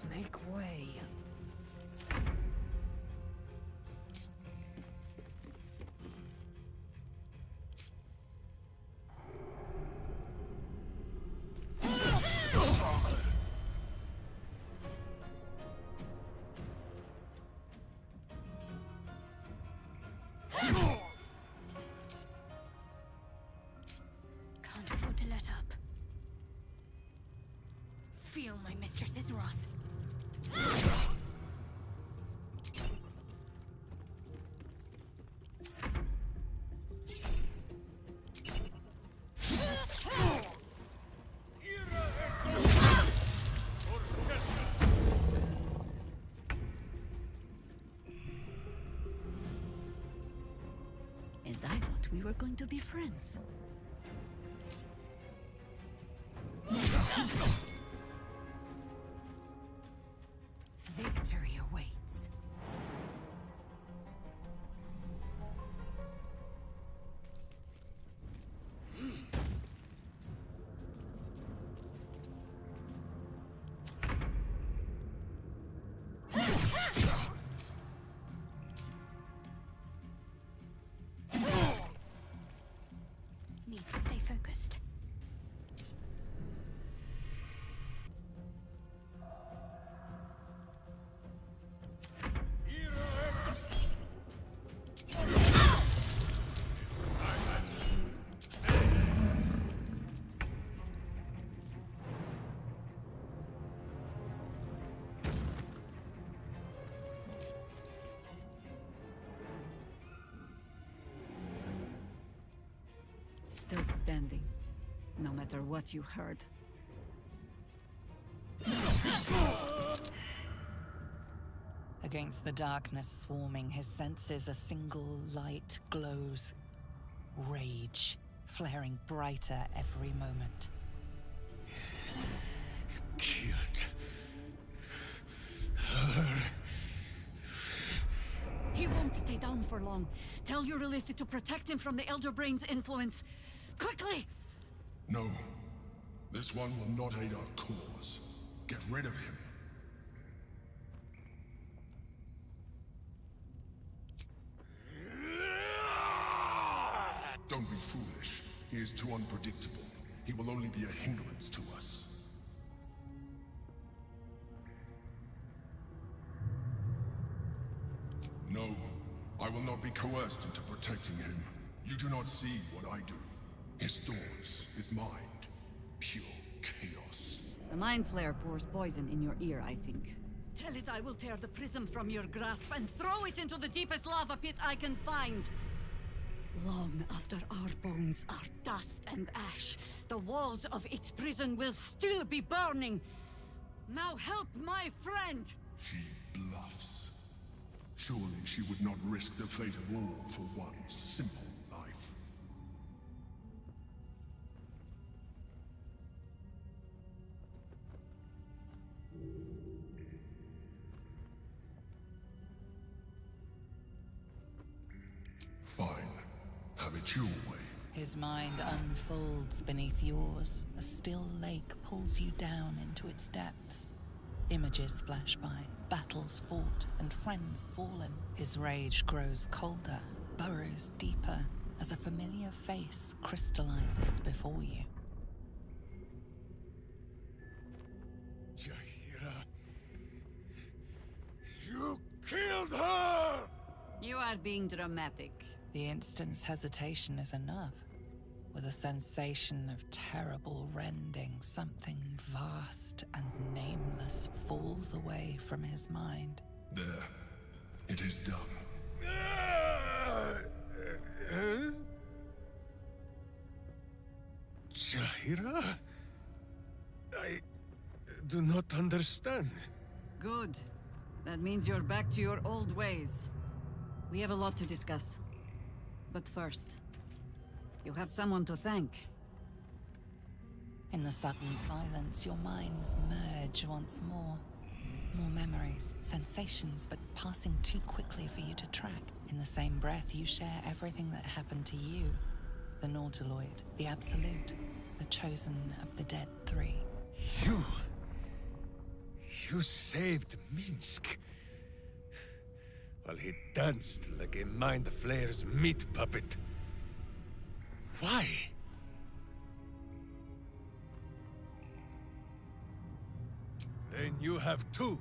Make way. Can't afford to let up. Feel my mistress's wrath. And I thought we were going to be friends. Victory awaits. still standing, no matter what you heard. Against the darkness swarming his senses, a single light glows. Rage, flaring brighter every moment. Killed her. He won't stay down for long. Tell your Elith to protect him from the Elder Brain's influence. Quickly! No. This one will not aid our cause. Get rid of him. Don't be foolish. He is too unpredictable. He will only be a hindrance to us. No, I will not be coerced into protecting him. You do not see what I do. His thoughts, his mind, pure chaos. The Mind Flayer pours poison in your ear, I think. Tell it I will tear the prism from your grasp and throw it into the deepest lava pit I can find. Long after our bones are dust and ash, the walls of its prison will still be burning. Now help my friend! She bluffs. Surely she would not risk the fate of all for one simple life. Fine. Have it your way. His mind unfolds beneath yours. A still lake pulls you down into its depths. Images flash by, battles fought, and friends fallen. His rage grows colder, burrows deeper, as a familiar face crystallizes before you. Jaheira, you killed her! You are being dramatic. The instant's hesitation is enough. With a sensation of terrible rending, something vast and nameless falls away from his mind. There. It is done. Jaheira? I do not understand. Good. That means you're back to your old ways. We have a lot to discuss. But first, you have someone to thank. In the sudden silence, your minds merge once more. More memories, sensations, but passing too quickly for you to track. In the same breath, you share everything that happened to you. The Nautiloid, the Absolute, the chosen of the dead three. You saved Minsk. While he danced like a Mind Flayer's meat puppet. Why? Then you have two,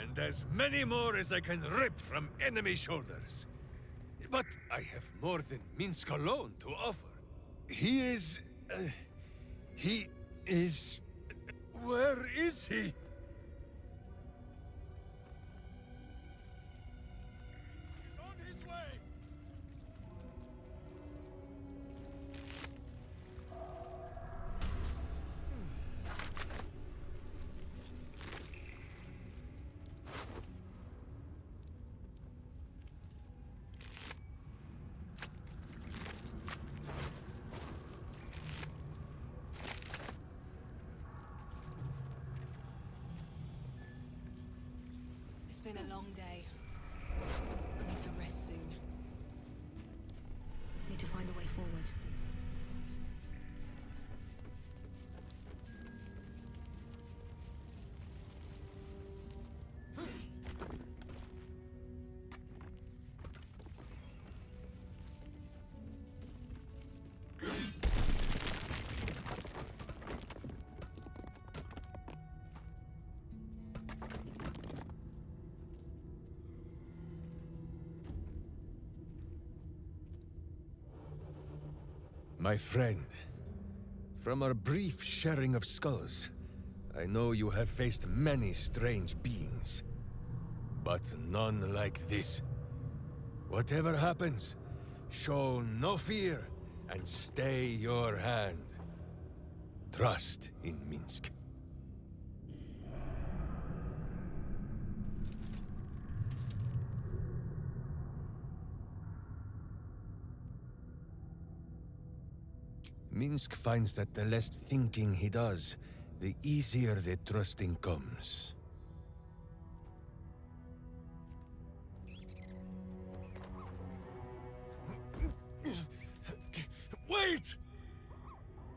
and as many more as I can rip from enemy shoulders. But I have more than Minsk alone to offer. He is... Where is he? It's been a long day. I need to rest soon. Need to find a way forward. My friend, from our brief sharing of skulls, I know you have faced many strange beings, but none like this. Whatever happens, show no fear and stay your hand. Trust in Minsk. Minsk finds that the less thinking he does, the easier the trusting comes. Wait!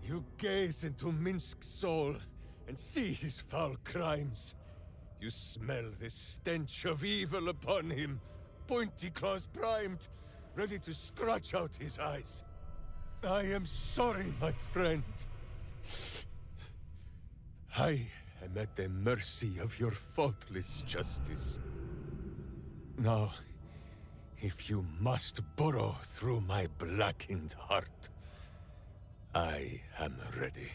You gaze into Minsk's soul and see his foul crimes. You smell the stench of evil upon him, pointy claws primed, ready to scratch out his eyes. I am sorry, my friend. I am at the mercy of your faultless justice. Now, if you must burrow through my blackened heart, I am ready.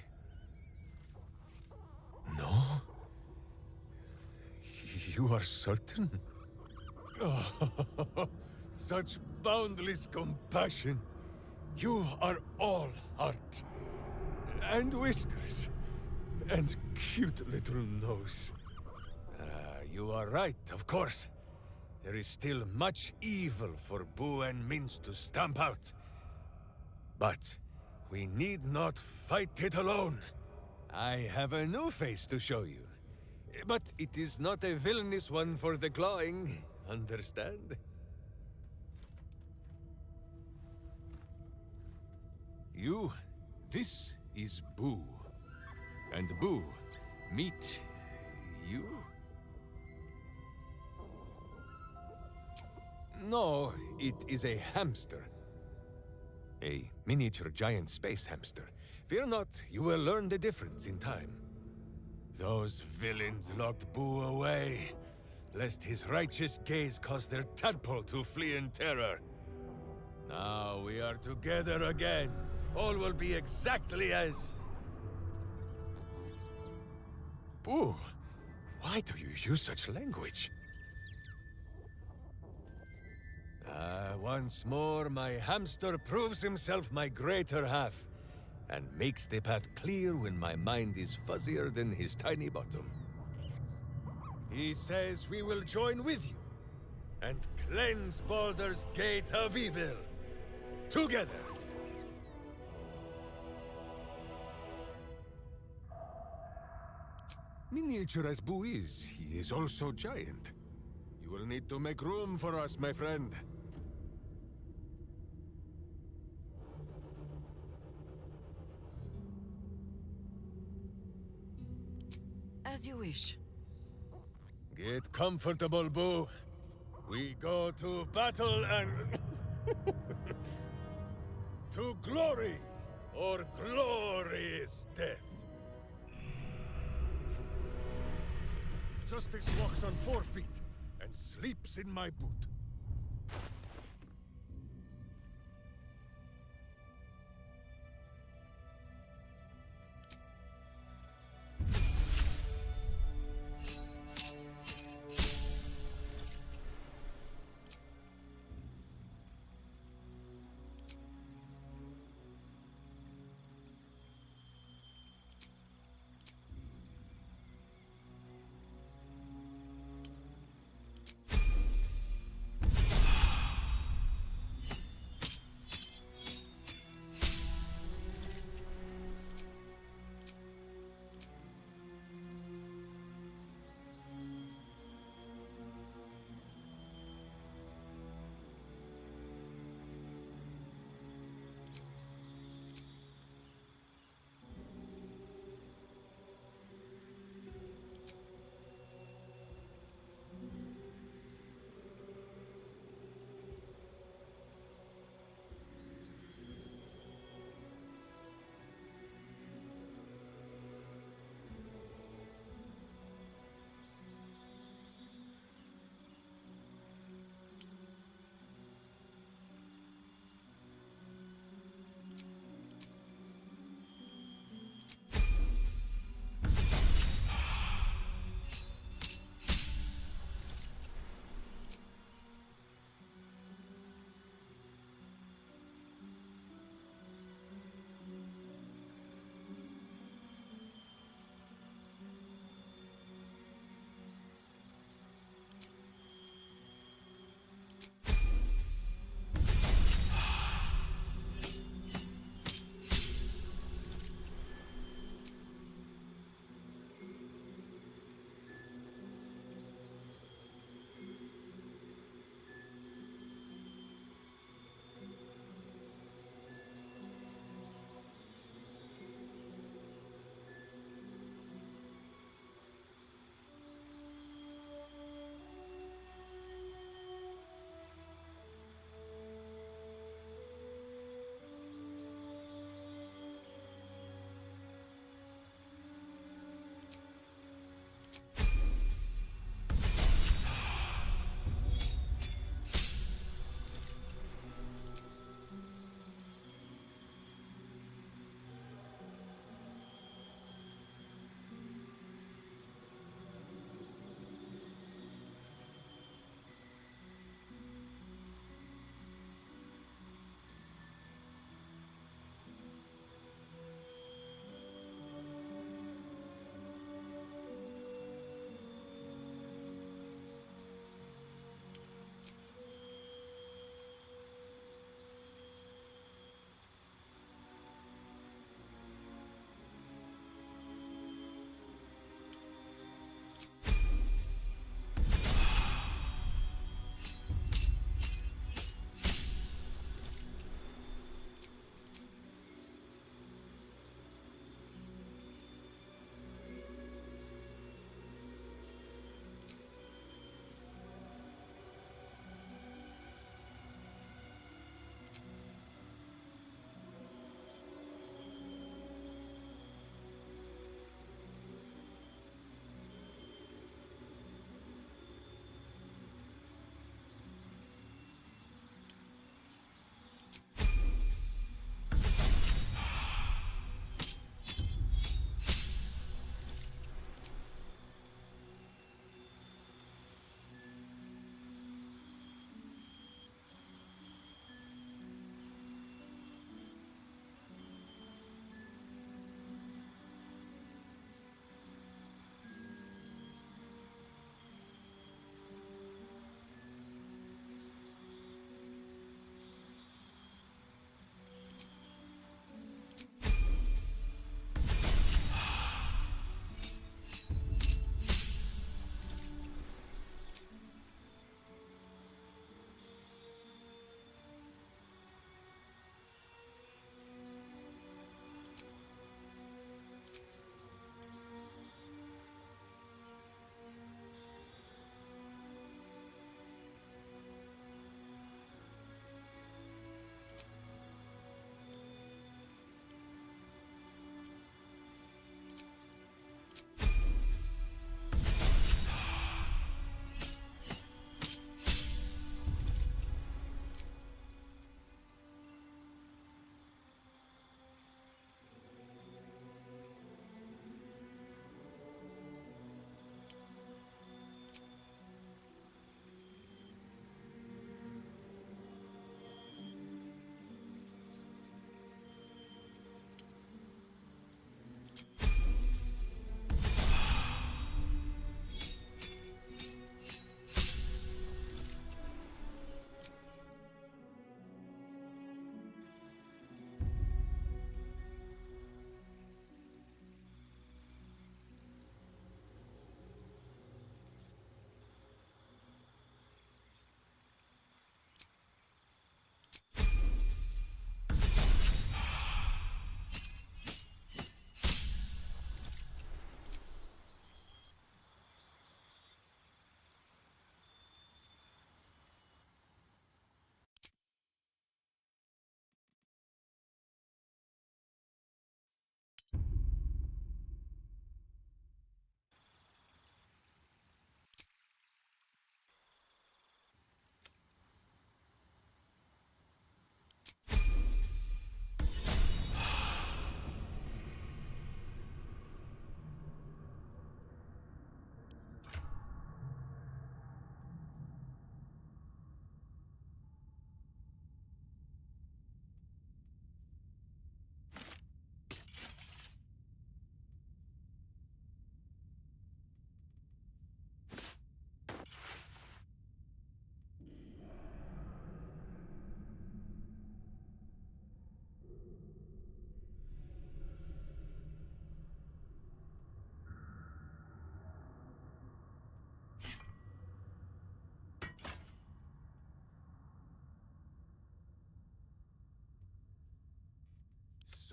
No? You are certain? Oh, such boundless compassion. You are all heart, and whiskers, and cute little nose. You are right, of course. There is still much evil for Boo and Mince to stamp out. But we need not fight it alone. I have a new face to show you. But it is not a villainous one for the clawing, understand? This is Boo. And Boo, meet you? No, it is a hamster. A miniature giant space hamster. Fear not, you will learn the difference in time. Those villains locked Boo away, lest his righteous gaze cause their tadpole to flee in terror. Now we are together again. All will be exactly as... Boo, why do you use such language? Once more, my hamster proves himself my greater half, and makes the path clear when my mind is fuzzier than his tiny bottom. He says we will join with you, and cleanse Baldur's gate of evil. Together! Miniature as Boo is, he is also giant. You will need to make room for us, my friend. As you wish. Get comfortable, Boo. We go to battle and... to glory, or glorious death. Justice walks on 4 feet and sleeps in my boot.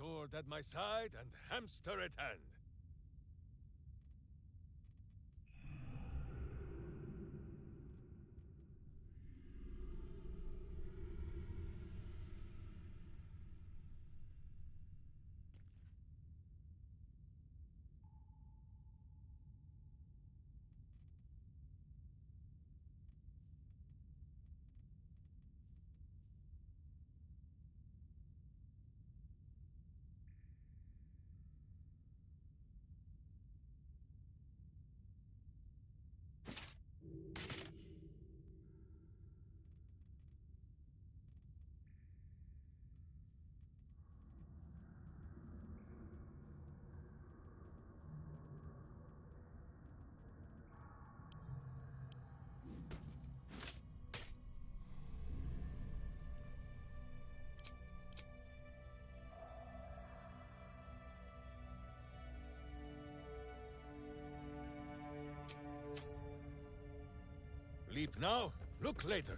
Sword at my side and hamster at hand. Leap now, look later.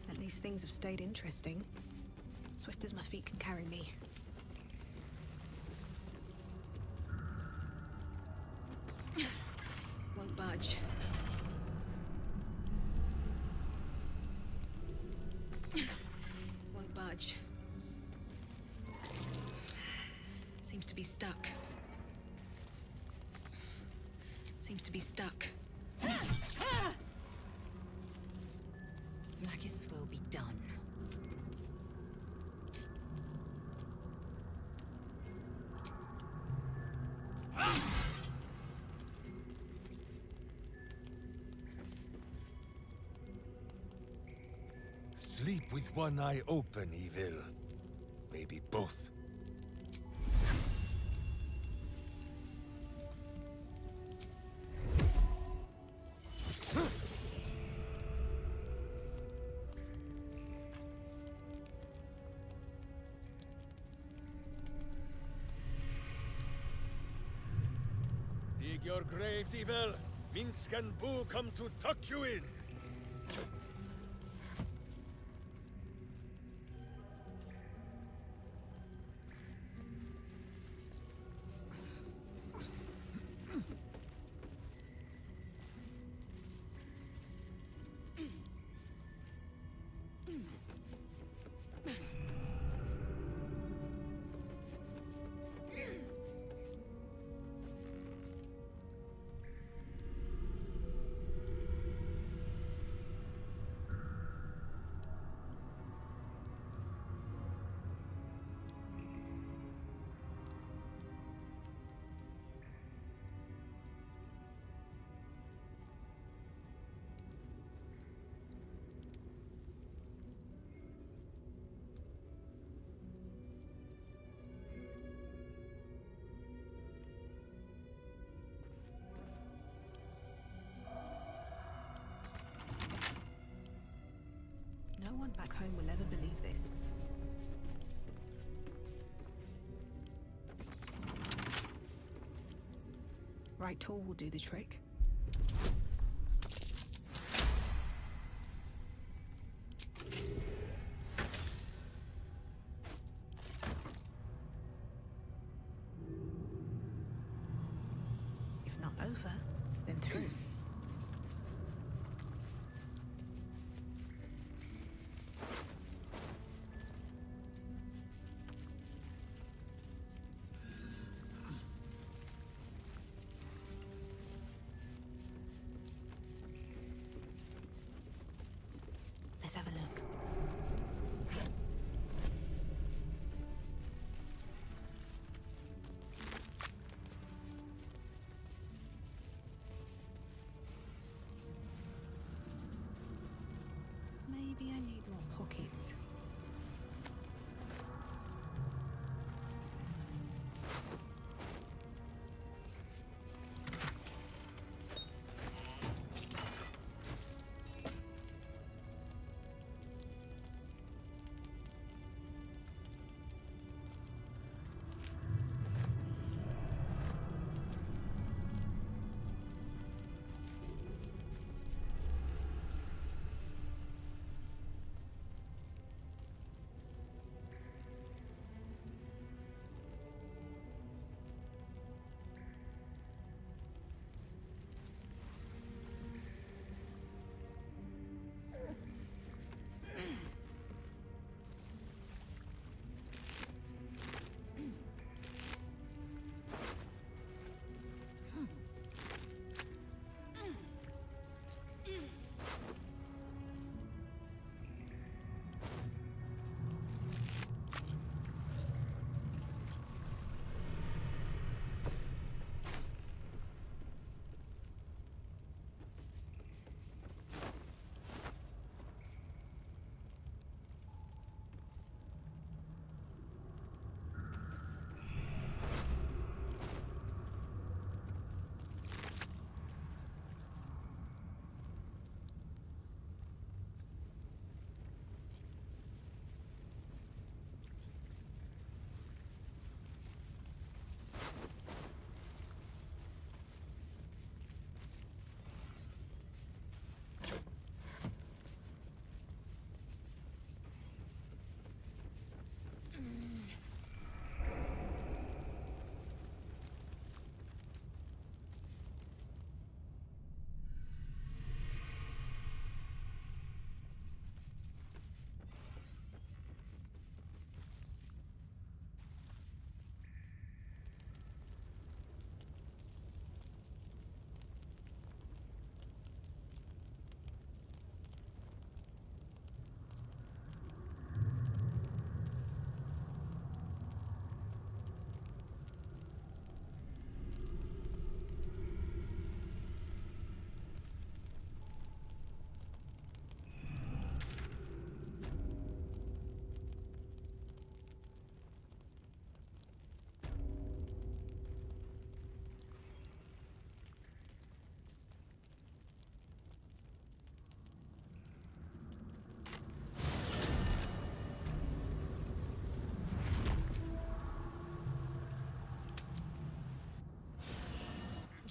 At least things have stayed interesting. Swift as my feet can carry me. Won't budge. Won't budge. Seems to be stuck. Seems to be stuck. Maggots will be done. Sleep with one eye open, evil. Maybe both. Dig your graves, evil. Minsk and Boo come to tuck you in. No one back home will ever believe this. Right tool will do the trick. If not over, then through.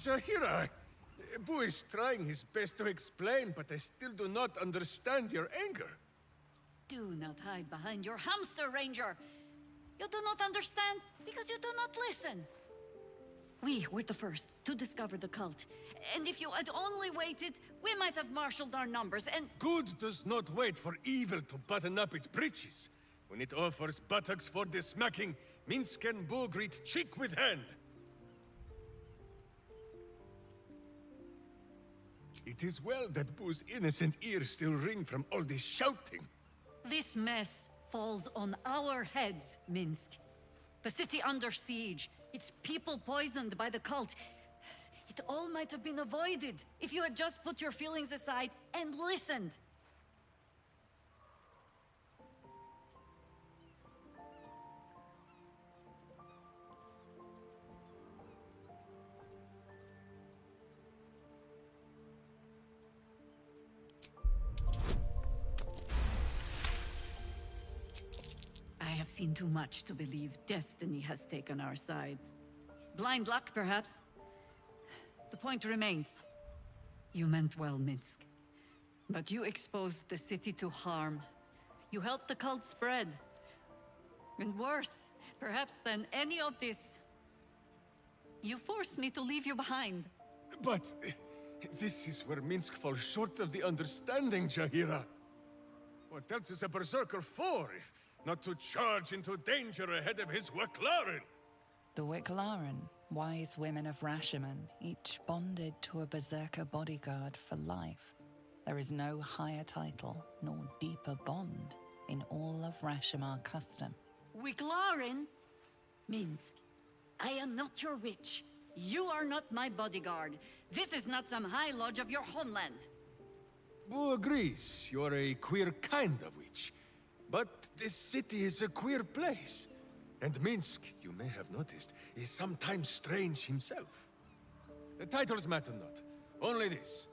Jaheira, Boo is trying his best to explain, but I still do not understand your anger. Do not hide behind your hamster, Ranger. You do not understand because you do not listen. We were the first to discover the cult. And if you had only waited, we might have marshaled our numbers and... Good does not wait for evil to button up its breeches. When it offers buttocks for the smacking, Minsk and Boo greet cheek with hand. It is well that Boo's innocent ears still ring from all this shouting. This mess falls on our heads, Minsk. The city under siege, its people poisoned by the cult. It all might have been avoided if you had just put your feelings aside and listened. I have seen too much to believe destiny has taken our side. Blind luck, perhaps. The point remains. You meant well, Minsk. But you exposed the city to harm. You helped the cult spread. And worse, perhaps than any of this, you forced me to leave you behind. But this is where Minsk falls short of the understanding, Jaheira. What else is a berserker for, if not to charge into danger ahead of his Waclaren? The Wicklaren, wise women of Rashomon, each bonded to a berserker bodyguard for life. There is no higher title nor deeper bond in all of Rashomon custom. Wicklaren? Minsk, I am not your witch. You are not my bodyguard. This is not some high lodge of your homeland. Boo agrees you're a queer kind of witch. But this city is a queer place. And Minsk, you may have noticed, is sometimes strange himself. The titles matter not. Only this.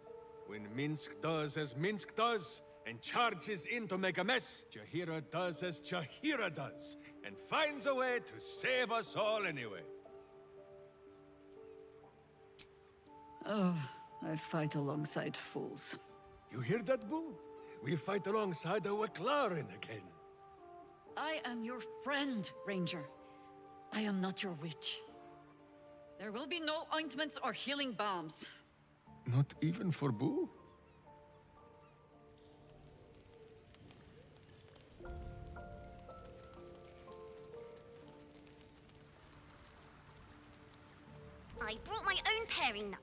When Minsk does as Minsk does, and charges in to make a mess, Jaheira does as Jaheira does, and finds a way to save us all anyway. Oh, I fight alongside fools. You hear that, Boo? We fight alongside a Waclaren again. I am your friend, Ranger. I am not your witch. There will be no ointments or healing balms. Not even for Boo? I brought my own pairing nut.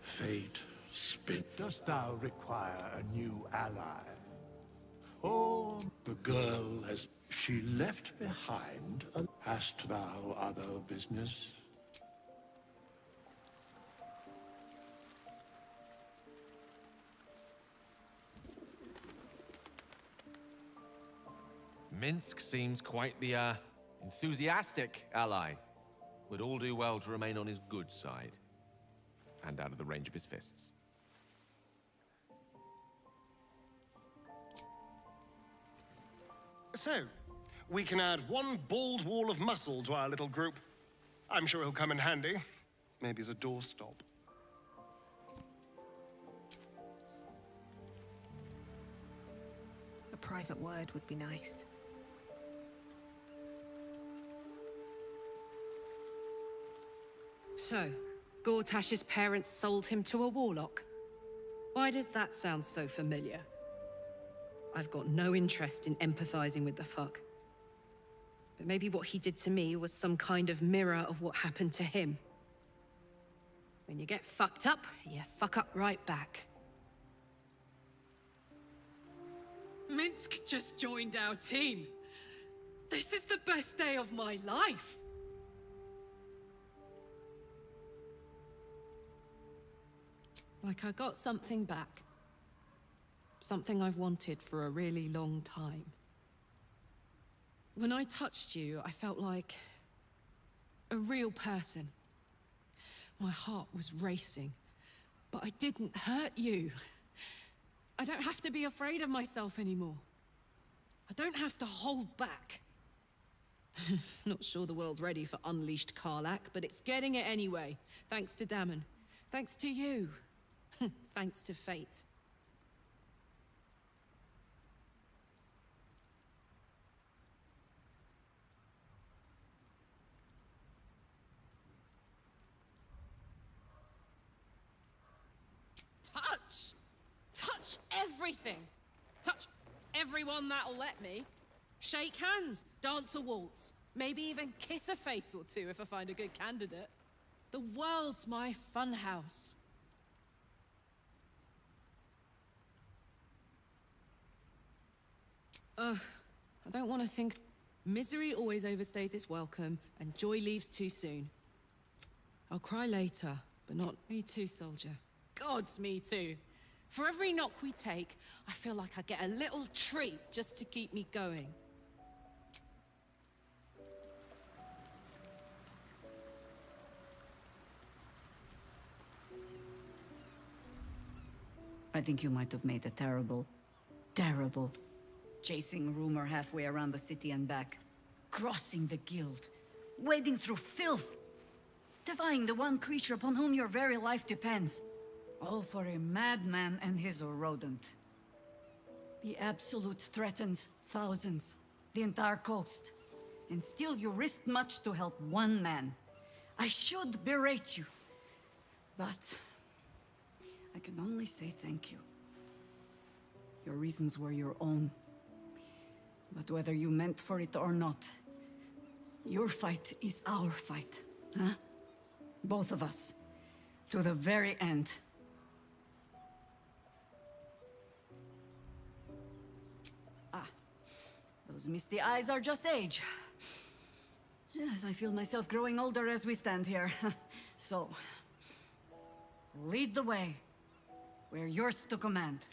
Fate spin. Dost thou require a new ally? Oh, the girl has... She left behind a... Hast thou other business? Minsk seems quite the, enthusiastic ally. Would all do well to remain on his good side. And out of the range of his fists. So, we can add one bald wall of muscle to our little group. I'm sure he'll come in handy. Maybe as a doorstop. A private word would be nice. So, Gortash's parents sold him to a warlock. Why does that sound so familiar? I've got no interest in empathizing with the fuck. But maybe what he did to me was some kind of mirror of what happened to him. When you get fucked up, you fuck up right back. Minsk just joined our team. This is the best day of my life. Like I got something back. Something I've wanted for a really long time. When I touched you, I felt like a real person. My heart was racing, but I didn't hurt you. I don't have to be afraid of myself anymore. I don't have to hold back. Not sure the world's ready for unleashed Karlak, but it's getting it anyway. Thanks to Dammon. Thanks to you. Thanks to fate. Touch! Touch everything! Touch everyone that'll let me. Shake hands, dance a waltz, maybe even kiss a face or two if I find a good candidate. The world's my funhouse. Ugh, I don't want to think. Misery always overstays its welcome, and joy leaves too soon. I'll cry later, but not me too, soldier. Gods, me too. For every knock we take, I feel like I get a little treat just to keep me going. I think you might have made a terrible, chasing rumor halfway around the city and back, crossing the guild, wading through filth, defying the one creature upon whom your very life depends. All for a madman and his rodent. The Absolute threatens thousands, the entire coast. And still you risked much to help one man. I should berate you, but I can only say thank you. Your reasons were your own. But whether you meant for it or not, your fight is our fight, huh? Both of us. To the very end. Those misty eyes are just age. Yes, I feel myself growing older as we stand here. So, lead the way. We're yours to command.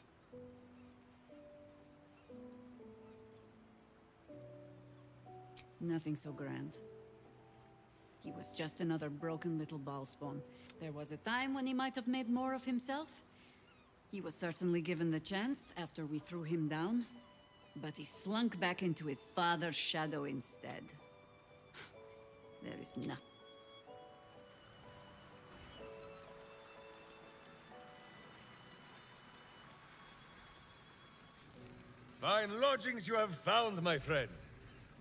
Nothing so grand. He was just another broken little ballspawn. There was a time when he might have made more of himself. He was certainly given the chance after we threw him down. But he slunk back into his father's shadow instead. There is nothing. Fine lodgings you have found, my friend.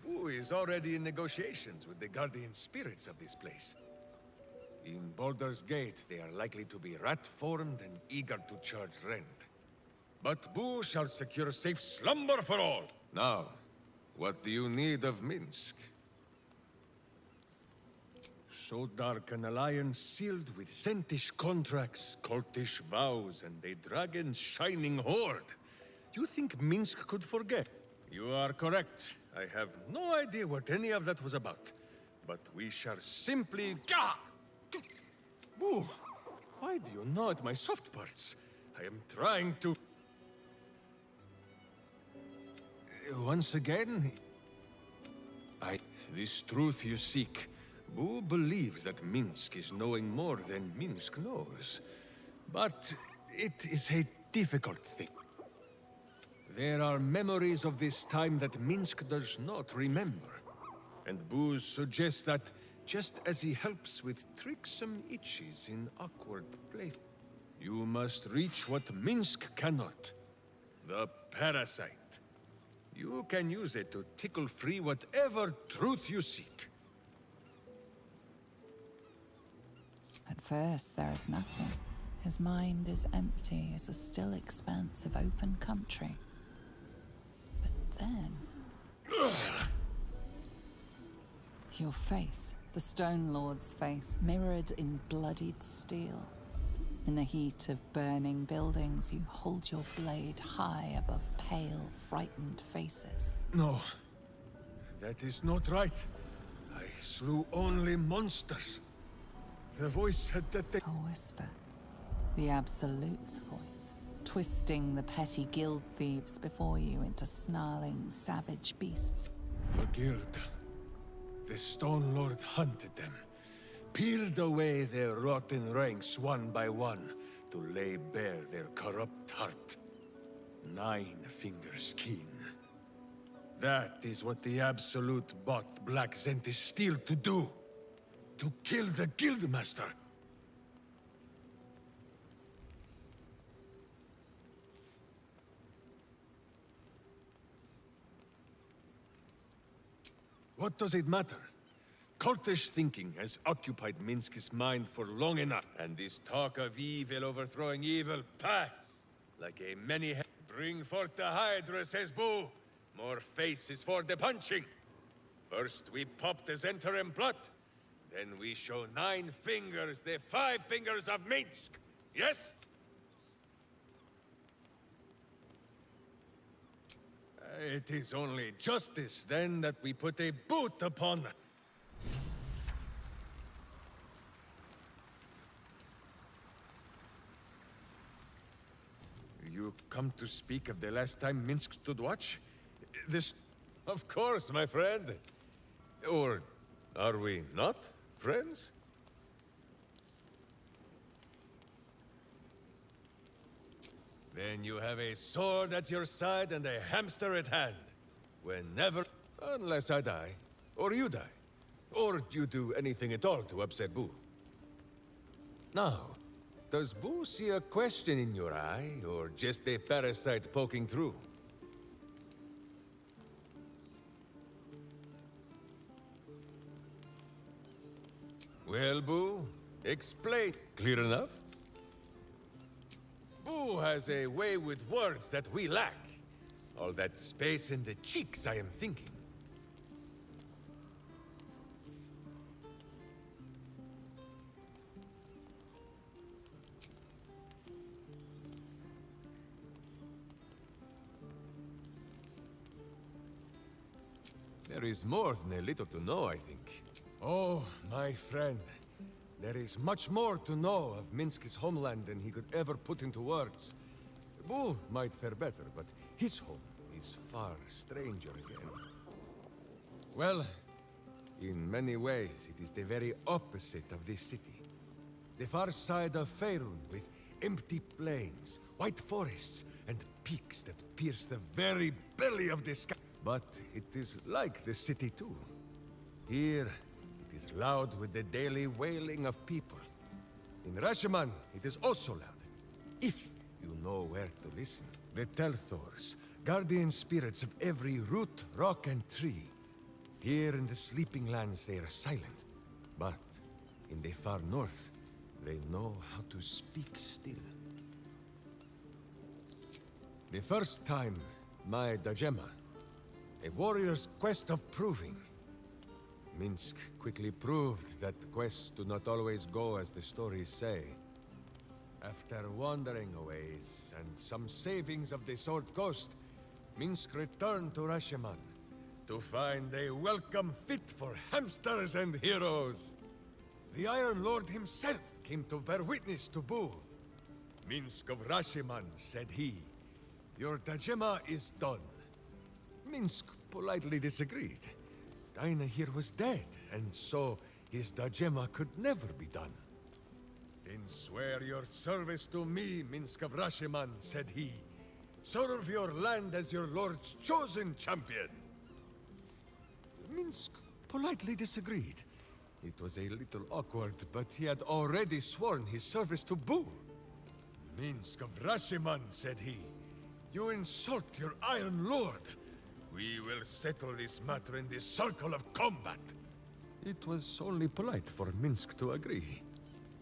Who is already in negotiations with the guardian spirits of this place. In Baldur's Gate, they are likely to be rat-formed and eager to charge rent. But Boo shall secure safe slumber for all. Now, what do you need of Minsk? So dark an alliance sealed with Sentish contracts, cultish vows, and a dragon's shining horde. You think Minsk could forget? You are correct. I have no idea what any of that was about. But we shall simply... Gah! Boo! Why do you gnaw at my soft parts? I am trying to... Once again... This truth you seek. Boo believes that Minsk is knowing more than Minsk knows. But it is a difficult thing. There are memories of this time that Minsk does not remember. And Boo suggests that, just as he helps with tricksome itches in awkward places, you must reach what Minsk cannot. The parasite. You can use it to tickle free whatever truth you seek. At first, there is nothing. His mind is empty as a still expanse of open country. But then... Your face, the Stone Lord's face, mirrored in bloodied steel. In the heat of burning buildings, you hold your blade high above pale, frightened faces. No. That is not right. I slew only monsters. The voice said that they... A whisper. The Absolute's voice, twisting the petty guild thieves before you into snarling, savage beasts. The guild. The Stone Lord hunted them, peeled away their rotten ranks one by one to lay bare their corrupt heart. 9 fingers keen. That is what the Absolute bought Black Zenti Steel to do. To kill the Guildmaster. What does it matter? Cultish thinking has occupied Minsk's mind for long enough, and this talk of evil overthrowing evil, pah! Like a many-head. Bring forth the Hydra, says Boo. More faces for the punching. First we pop the Zentarim blood, then we show 9 fingers, the 5 fingers of Minsk. Yes? It is only justice, then, that we put a boot upon. You come to speak of the last time Minsk stood watch? This... Of course, my friend. Or are we not friends? Then you have a sword at your side and a hamster at hand. Whenever... Unless I die. Or you die. Or you do anything at all to upset Boo. Now, does Boo see a question in your eye, or just a parasite poking through? Well, Boo, explain. Clear enough? Boo has a way with words that we lack. All that space in the cheeks, I am thinking. There is more than a little to know, I think. Oh, my friend. There is much more to know of Minsk's homeland than he could ever put into words. Boo might fare better, but his home is far stranger again. Well, in many ways, it is the very opposite of this city. The far side of Faerun, with empty plains, white forests, and peaks that pierce the very belly of the sky. But it is like the city too. Here, it is loud with the daily wailing of people. In Rashomon, it is also loud, if you know where to listen. The Telthors, guardian spirits of every root, rock, and tree. Here in the Sleeping Lands, they are silent. But in the far north, they know how to speak still. The first time, my Dajema, a warrior's quest of proving. Minsk quickly proved that quests do not always go as the stories say. After wandering a ways and some savings of the Sword Coast, Minsk returned to Rashomon to find a welcome fit for hamsters and heroes. The Iron Lord himself came to bear witness to Boo. Minsk of Rashomon, said he, your Dajema is done. Minsk politely disagreed. Dinah here was dead, and so his Dajema could never be done. Then swear your service to me, Minsk of Rashomon, said he. Serve your land as your lord's chosen champion. Minsk politely disagreed. It was a little awkward, but he had already sworn his service to Boo. Minsk of Rashomon, said he. You insult your Iron Lord. We will settle this matter in the circle of combat. It was only polite for Minsk to agree.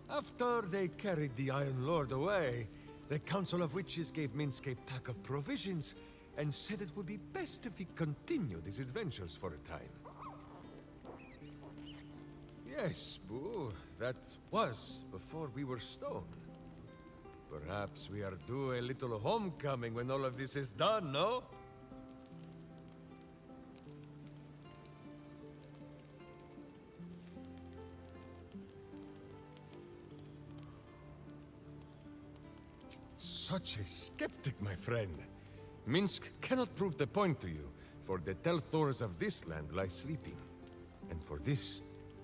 After they carried the Iron Lord away, the Council of Witches gave Minsk a pack of provisions and said it would be best if he continued his adventures for a time. Yes, Boo, that was before we were stone. Perhaps we are due a little homecoming when all of this is done, no? Such a skeptic, my friend. Minsk cannot prove the point to you, for the Telthors of this land lie sleeping. And for this,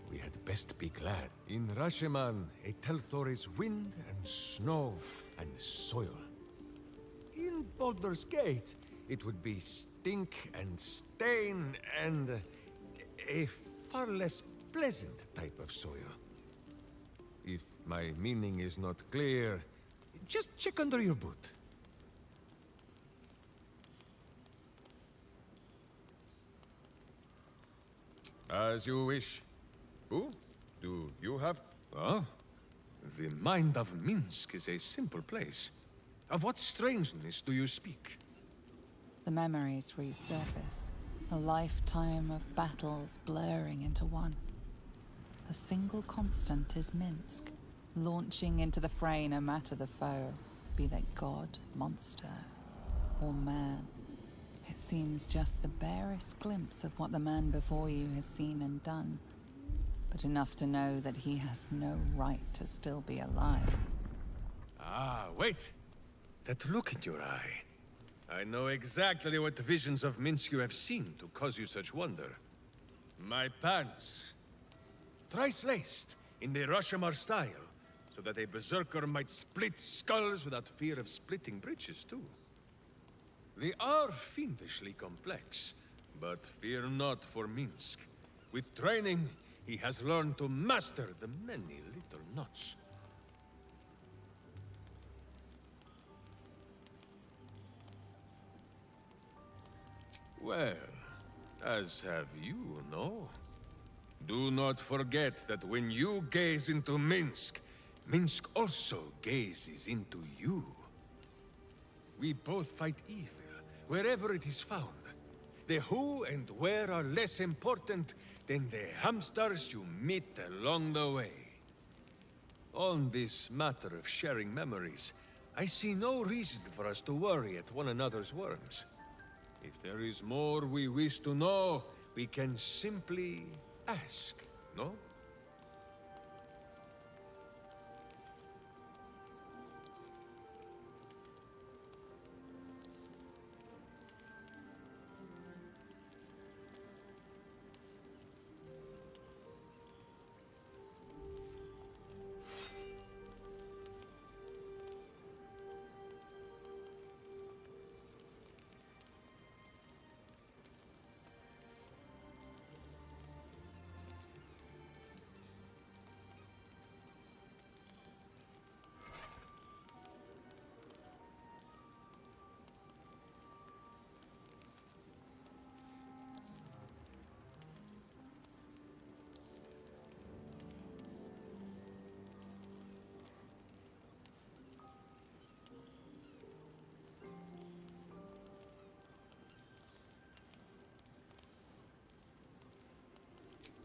we had best be glad. In Rashomon, a Telthor is wind and snow and soil. In Baldur's Gate, it would be stink and stain and a far less pleasant type of soil. If my meaning is not clear, just check under your boot. As you wish. Who? Do you have... Oh? The mind of Minsk is a simple place. Of what strangeness do you speak? The memories resurface. A lifetime of battles blurring into one. A single constant is Minsk, launching into the fray no matter the foe, be they god, monster, or man. It seems just the barest glimpse of what the man before you has seen and done, but enough to know that he has no right to still be alive. Ah, wait! That look in your eye. I know exactly what visions of Minsk you have seen to cause you such wonder. My pants. Thrice-laced, in the Rashomar style, so that a berserker might split skulls without fear of splitting bridges, too. They are fiendishly complex, but fear not for Minsk. With training, he has learned to master the many little knots. Well, as have you, no? Do not forget that when you gaze into Minsk, Minsk also gazes into you. We both fight evil, wherever it is found. The who and where are less important than the hamsters you meet along the way. On this matter of sharing memories, I see no reason for us to worry at one another's worms. If there is more we wish to know, we can simply ask, no?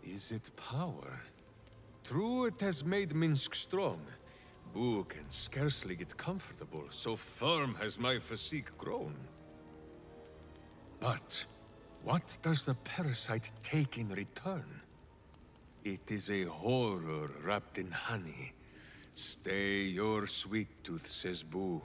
Is it power? True, it has made Minsk strong. Boo can scarcely get comfortable, so firm has my physique grown. But what does the parasite take in return? It is a horror wrapped in honey. Stay your sweet tooth, says Boo.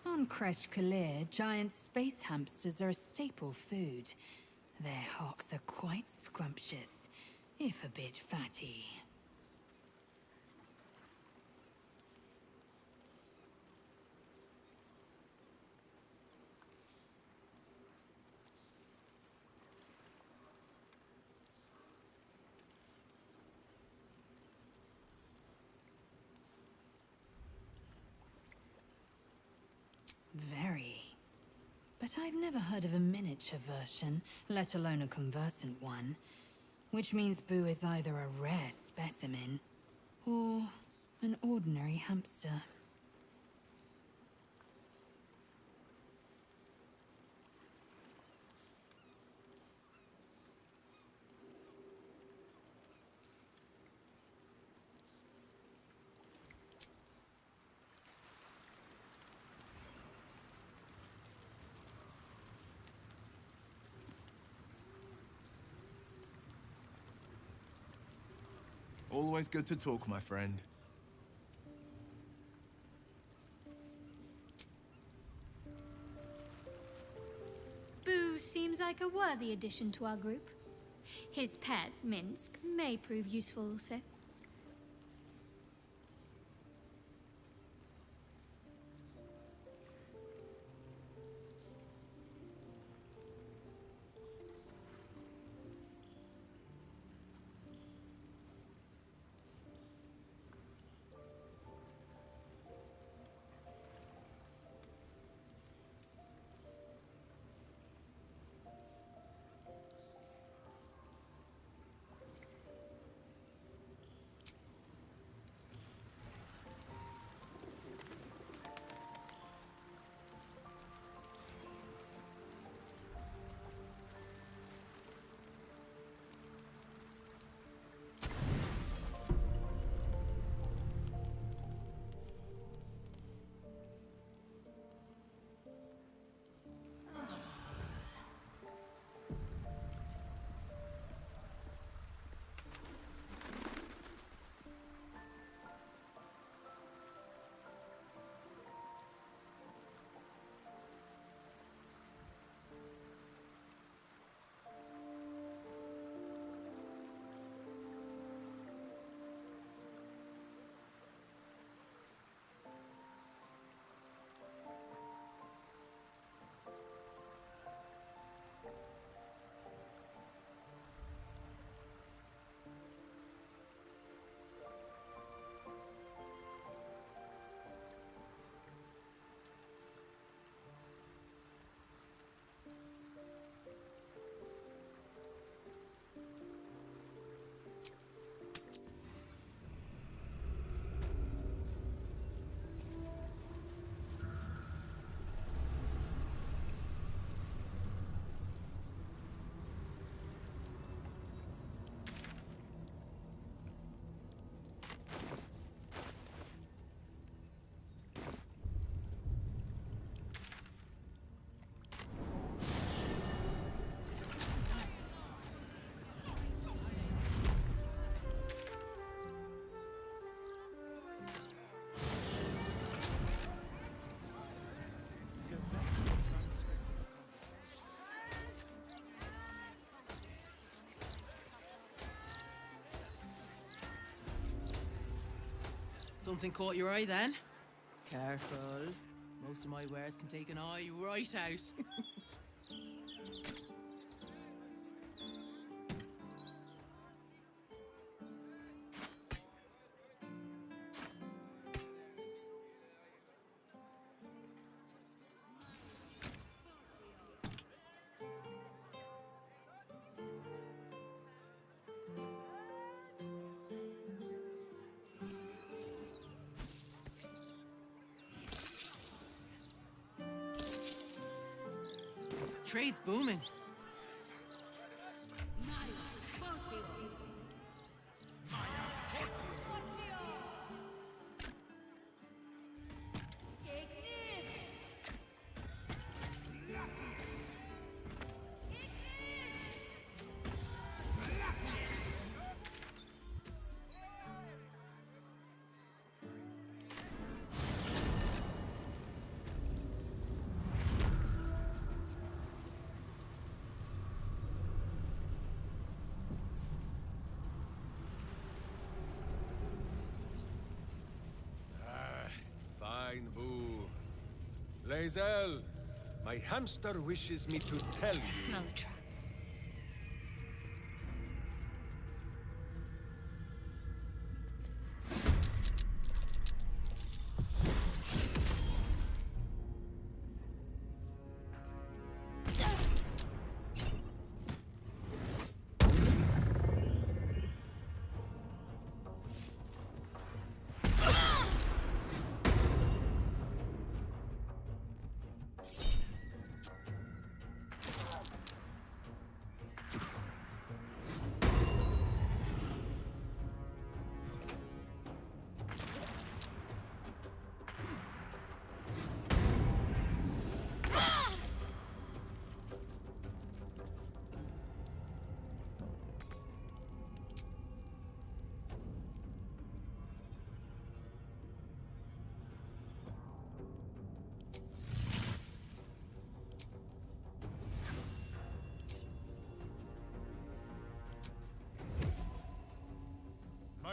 On Kresh Kalir, giant space hamsters are a staple food. Their hocks are quite scrumptious, if a bit fatty. Very. But I've never heard of a miniature version, let alone a conversant one. Which means Boo is either a rare specimen, or An ordinary hamster. Always good to talk, my friend. Boo seems like a worthy addition to our group. His pet, Minsk, may prove useful also. Something caught your eye then? Careful. Most of my wares can take an eye right out. Trade's booming. Fine, Boo. Lae'zel, my hamster wishes me to tell you. I smell a trap.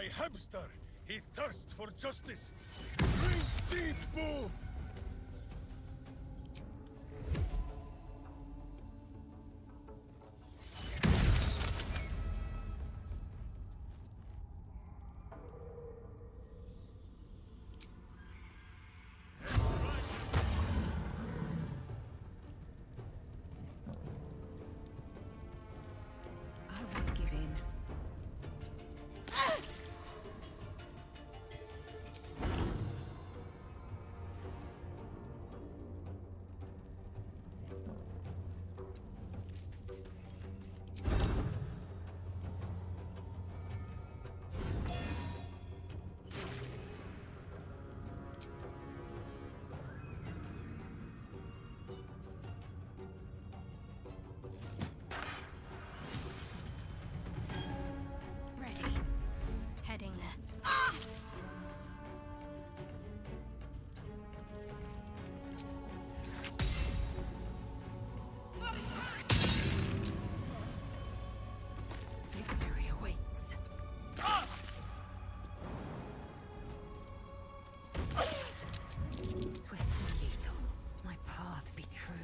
My hamster! He thirsts for justice! Drink deep, Boo! I won't give in. Ready. Heading there. Victory awaits. Swift and lethal. My path be true.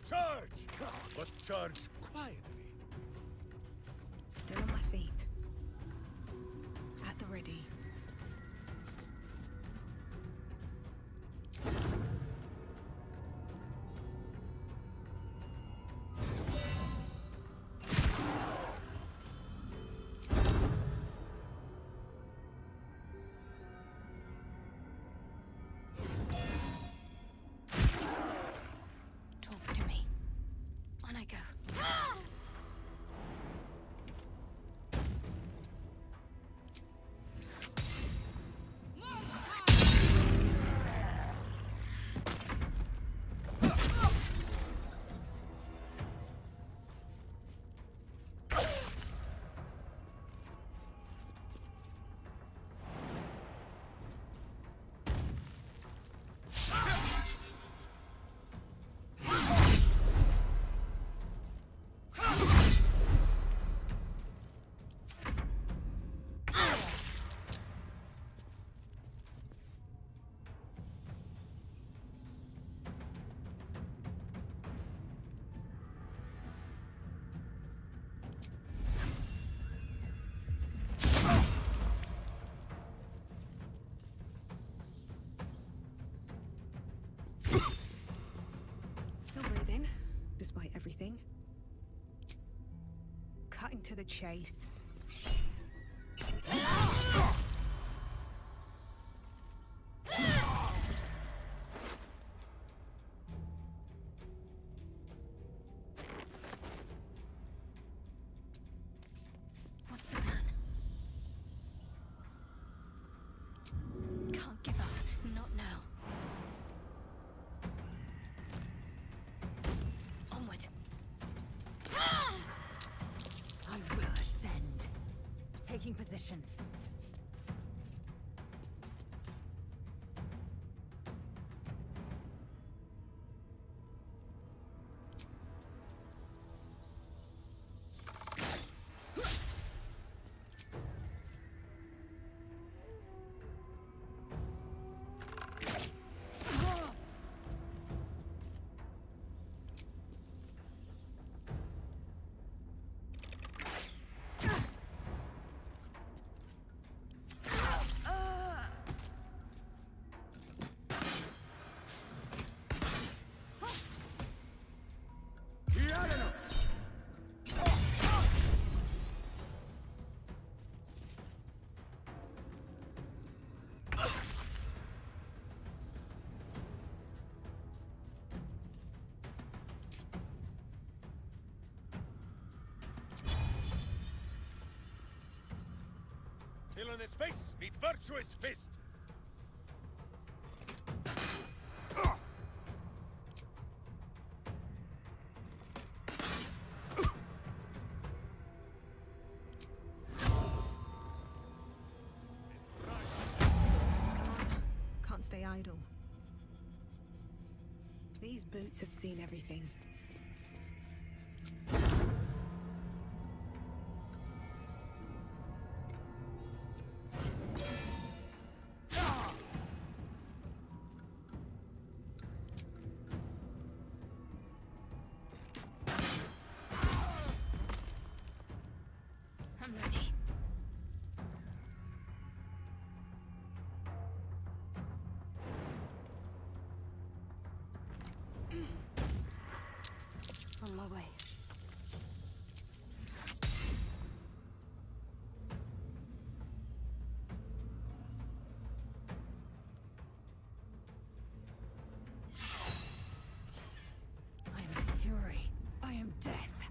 Charge! But charge quietly. Still on my feet. At the ready. Talk to me. On I go. Still breathing, despite everything. Cutting to the chase. What's the plan? Can't give up. Not now. Onward. I will ascend. Taking position. Villainous face meet virtuous fist! Can't stay idle. These boots have seen everything. I'm ready. On my way. I am fury. I am death.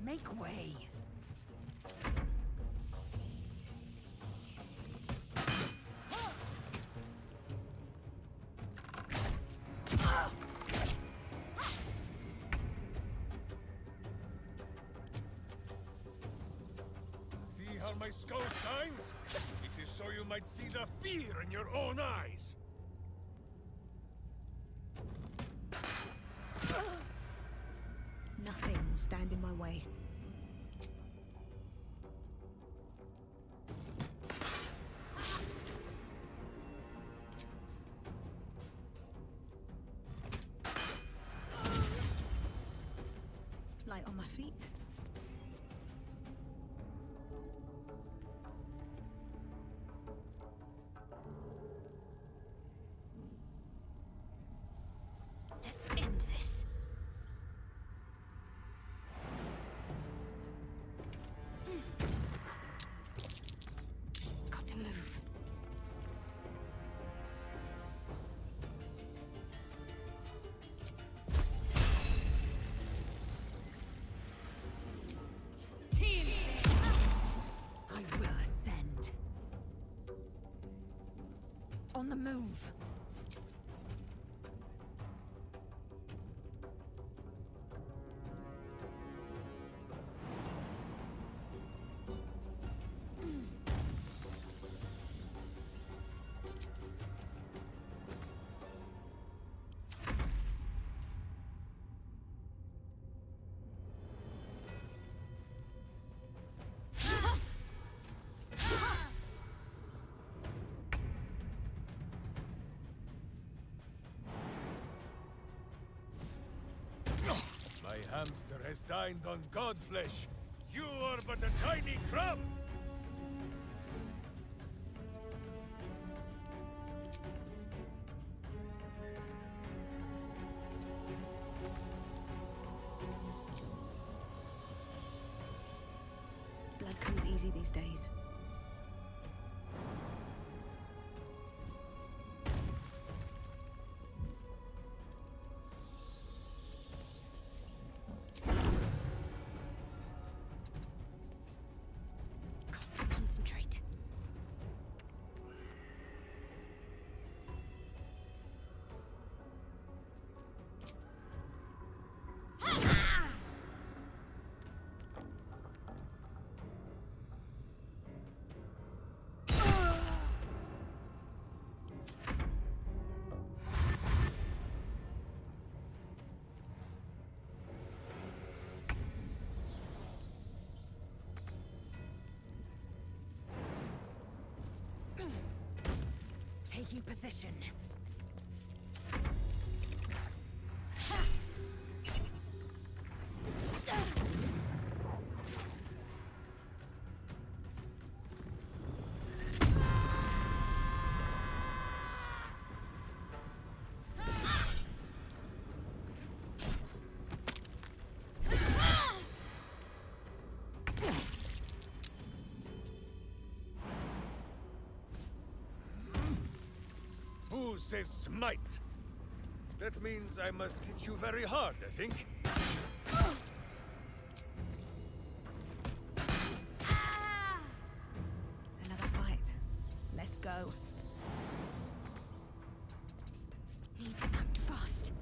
Make way. See how my skull shines? It is so you might see the fear in your own eyes! Nothing will stand in my way. Light on my feet. Let's end this. Got to move. I will ascend. On the move. My hamster has dined on godflesh. You are but a tiny crumb! Blood comes easy these days. Concentrate. Taking position. says smite. That means I must hit you very hard, I think. Another fight. Let's go. Need to act fast.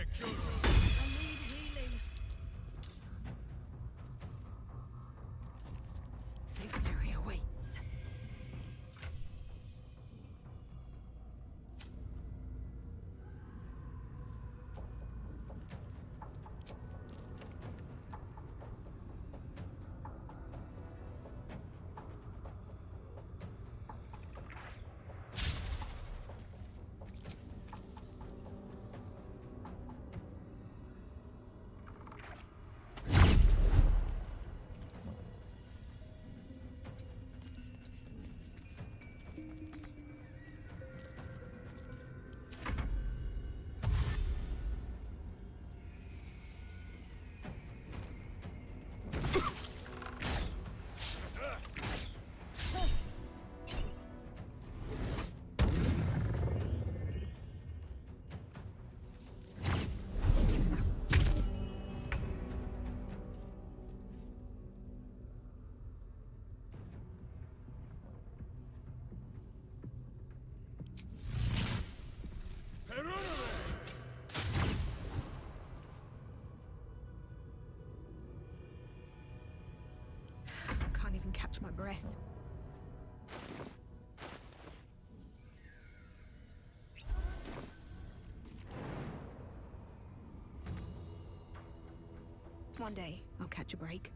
I need healing. Victory awaits. Can't even catch my breath. One day, I'll catch a break.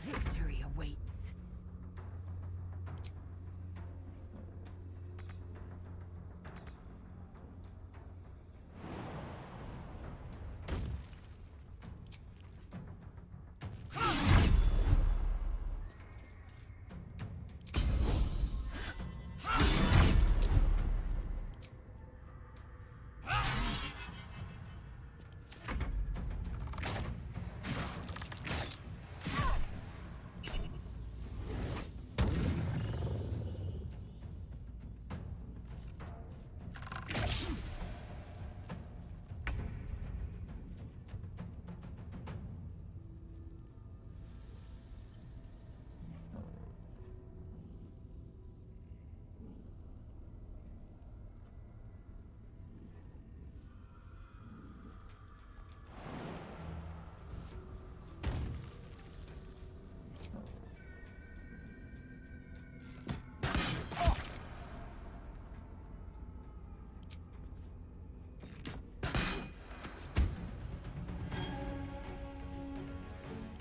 Victory awaits.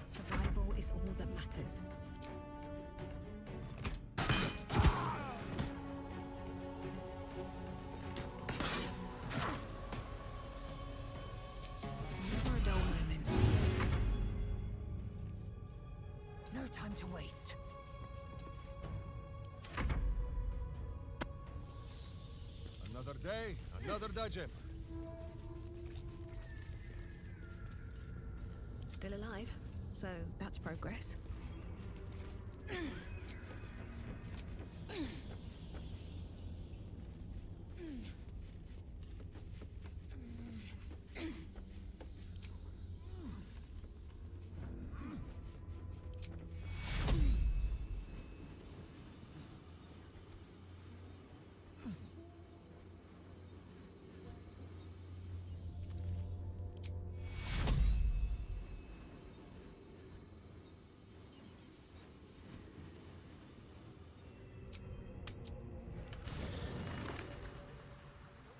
Survival is all that matters. time to waste. Another day, another dungeon. Still alive, so that's progress.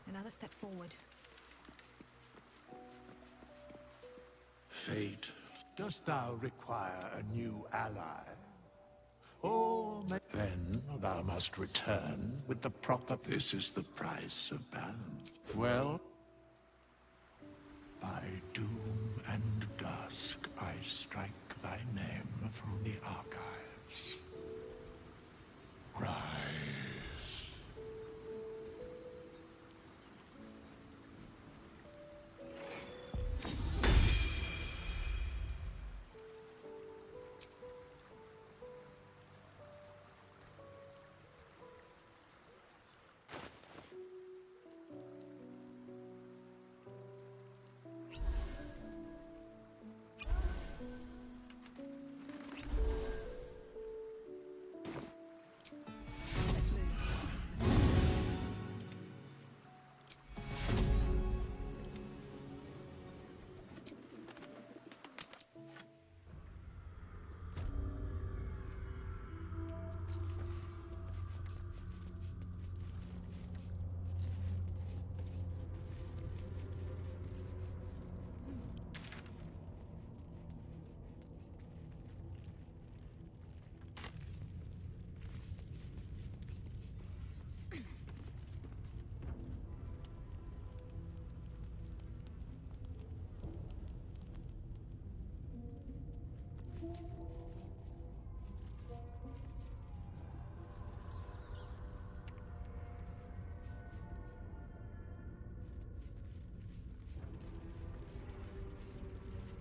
Another step forward. Fate, dost thou require a new ally? Or then thou must return with the proper... This is the price of balance. Well, by doom and dusk I strike thy name from the archives. Rise.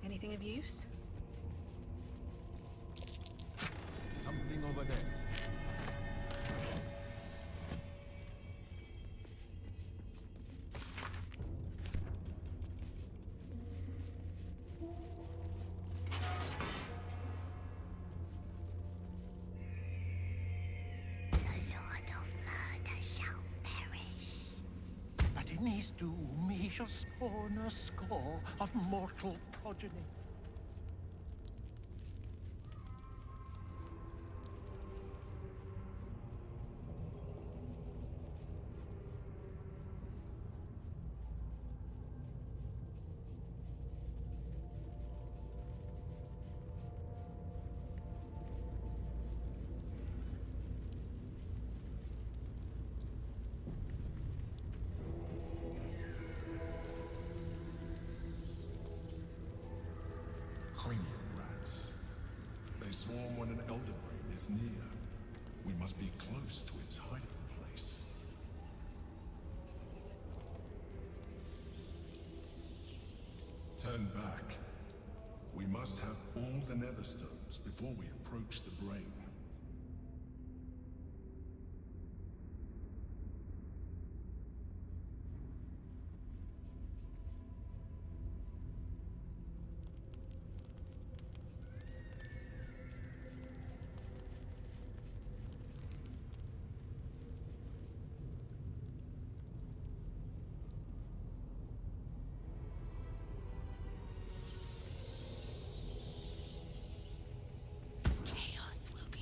Anything of use? Something over there. But in his doom he shall spawn a score of mortal progeny. Cranium rats. They swarm when an elder brain is near. We must be close to its hiding place. Turn back. We must have all the nether stones before we approach the brain. Chaos will be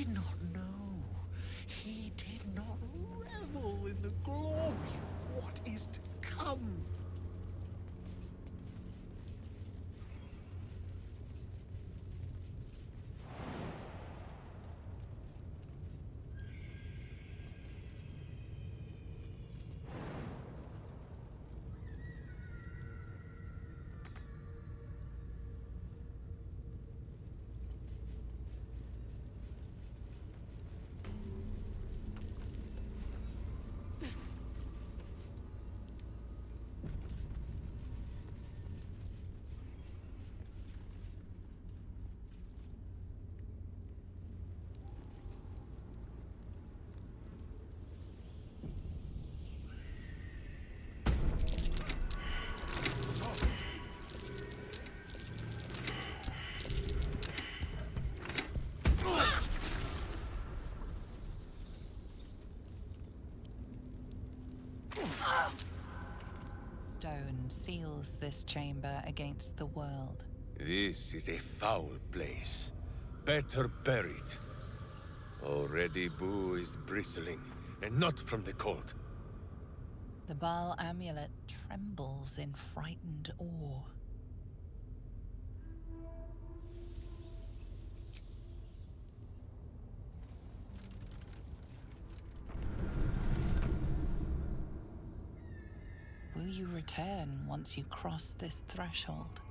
did not know. He did not revel in the glory of what is to come. Stone seals this chamber against the world. This is a foul place. Better buried. Already Boo is bristling, and not from the cold. The Baal amulet trembles in frightened awe. Will you return once you cross this threshold?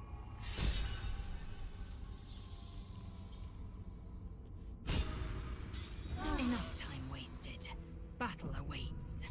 Enough time wasted. Battle awaits.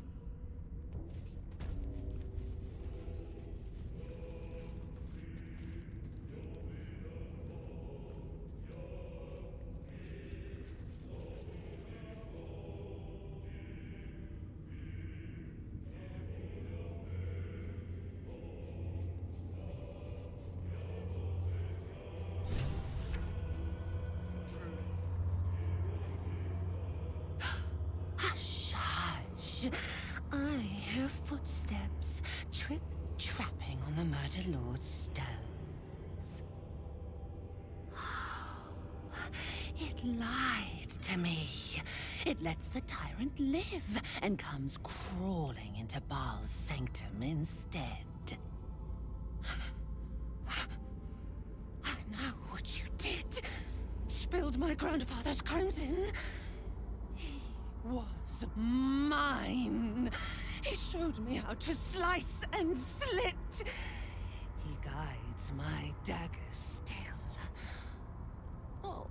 I hear footsteps trip-trapping on the Murder Lord's stones. It lied to me. It lets the tyrant live and comes crawling into Baal's sanctum instead. I know what you did. Spilled my grandfather's crimson. He was mine. He showed me how to slice and slit. He guides my dagger still. Oh,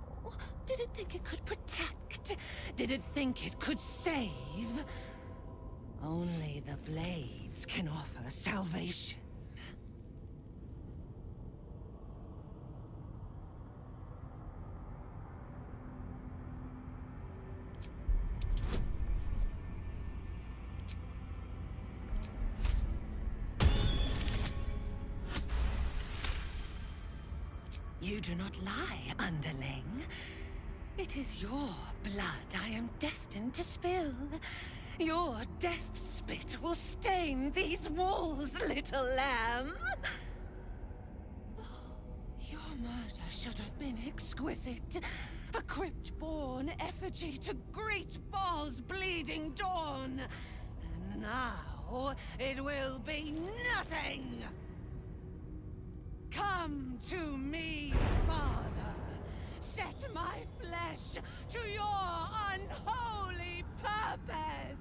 did it think it could protect? Did it think it could save? Only the blades can offer salvation. You do not lie, underling. It is your blood I am destined to spill. Your death spit will stain these walls, little lamb. Your murder should have been exquisite. A crypt-born effigy to greet Baal's bleeding dawn. And now it will be nothing. Come to me, Father. Set my flesh to your unholy purpose.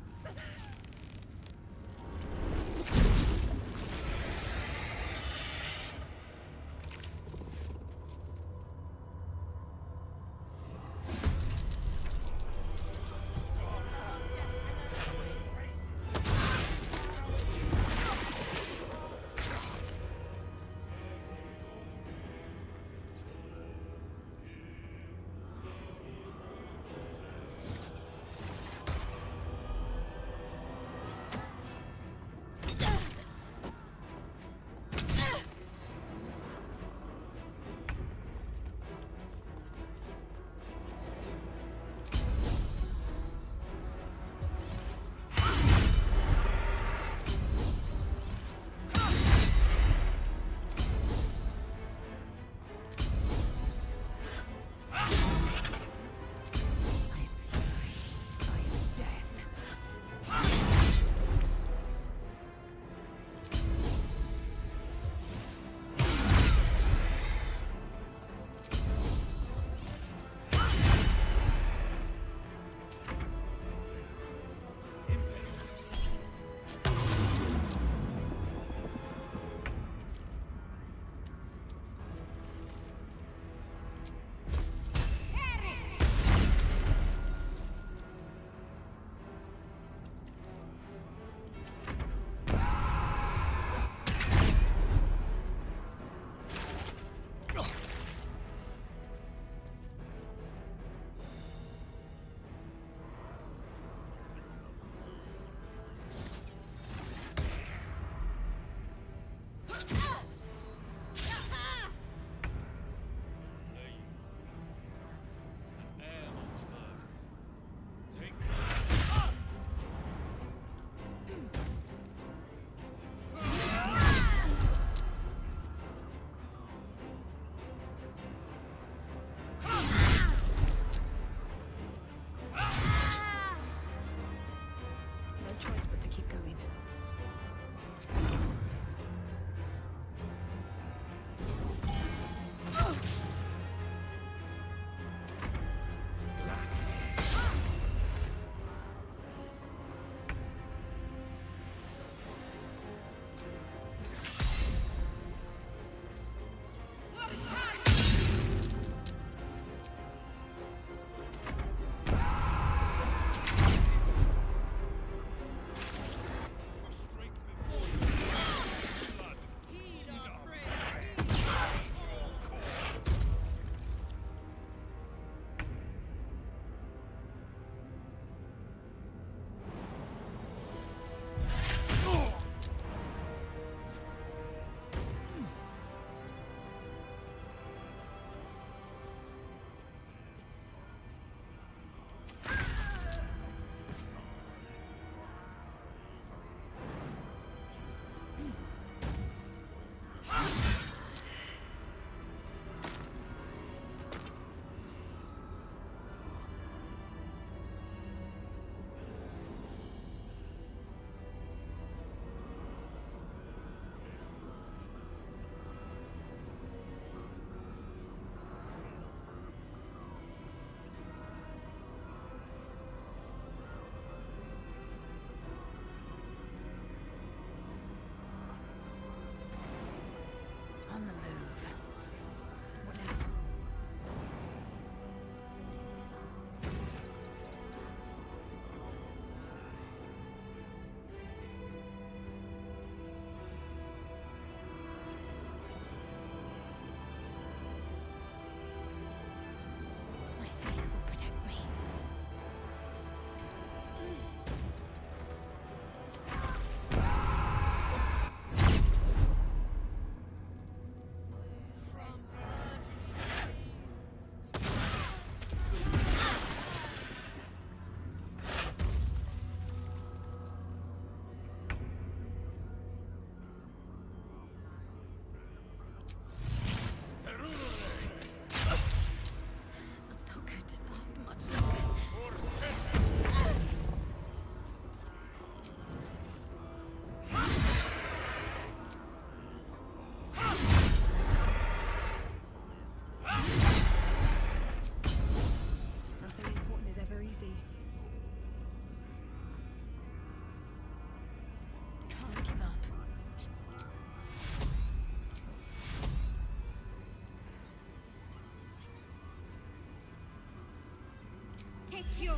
Take your...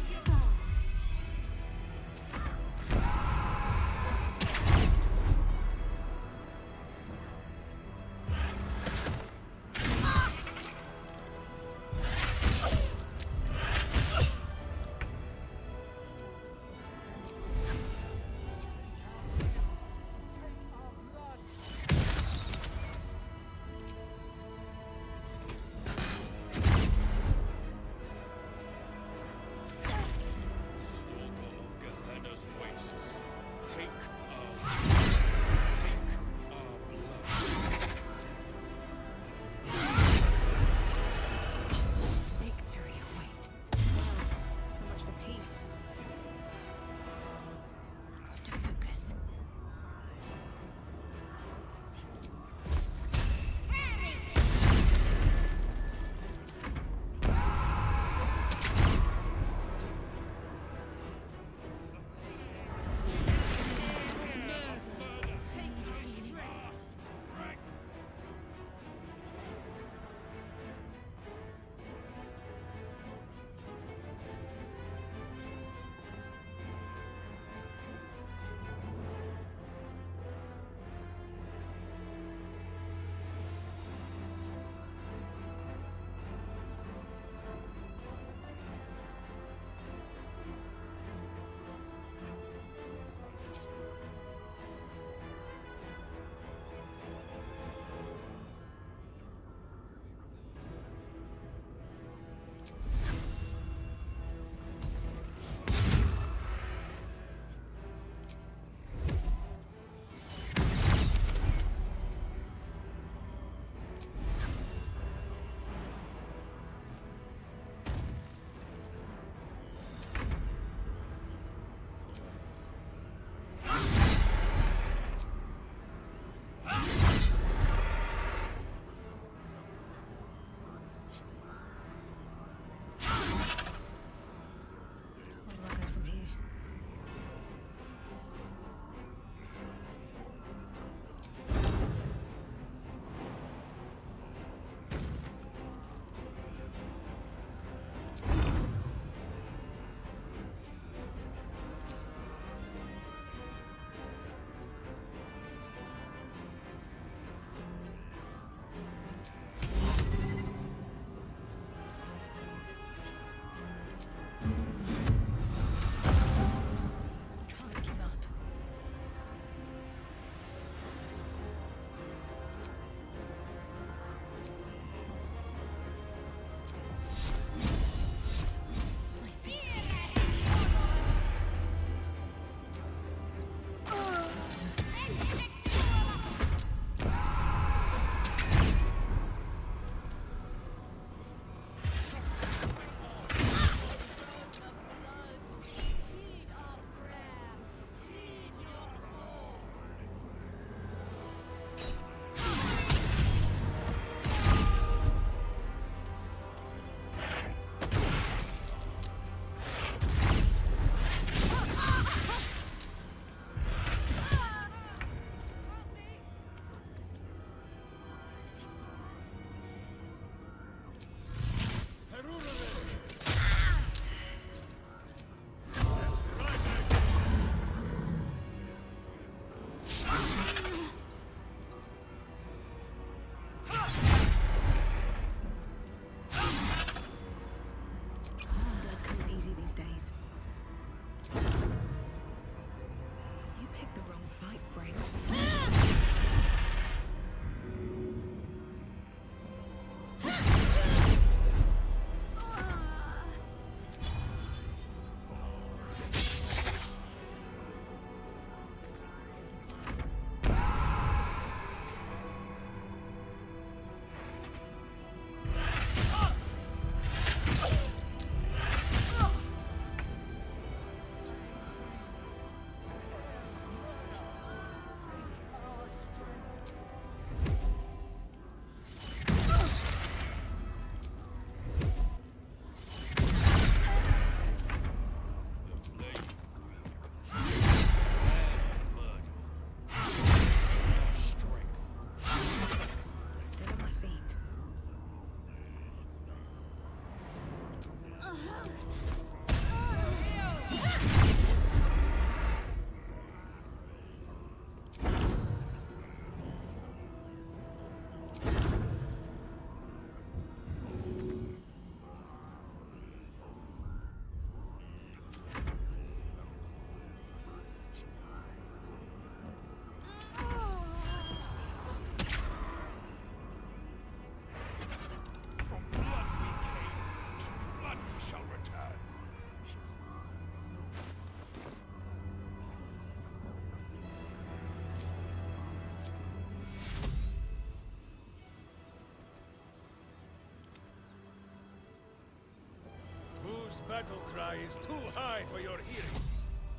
Baldur's battle cry is too high for your hearing.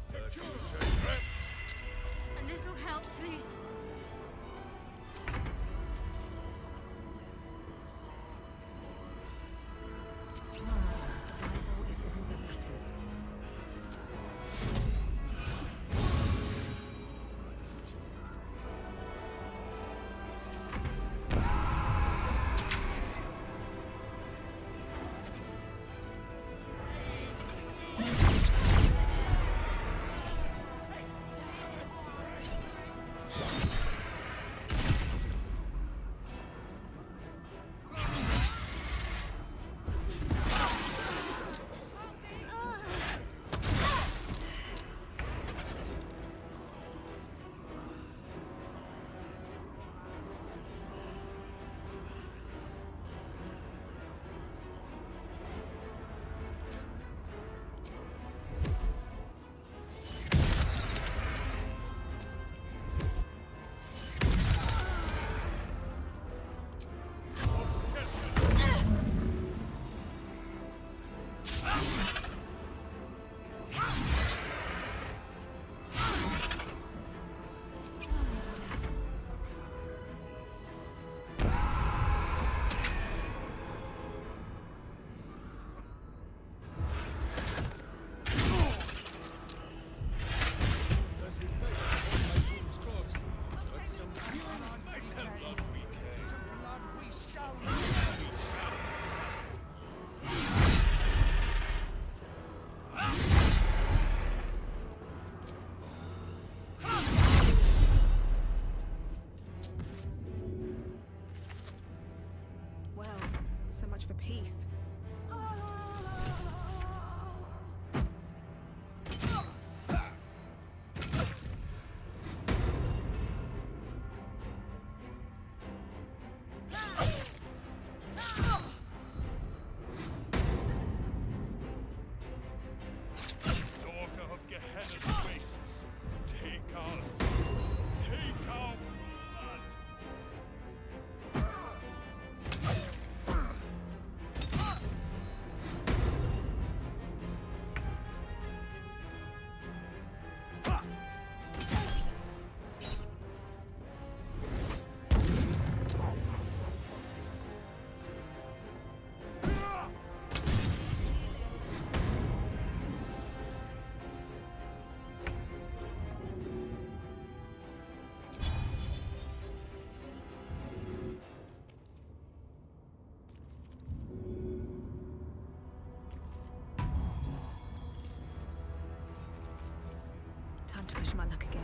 But you should rep. A little help, please. Survival is all that matters. Well, so much for peace. Stalker of Gehenna's wastes. Take us. Take our blood. Time to push my luck again.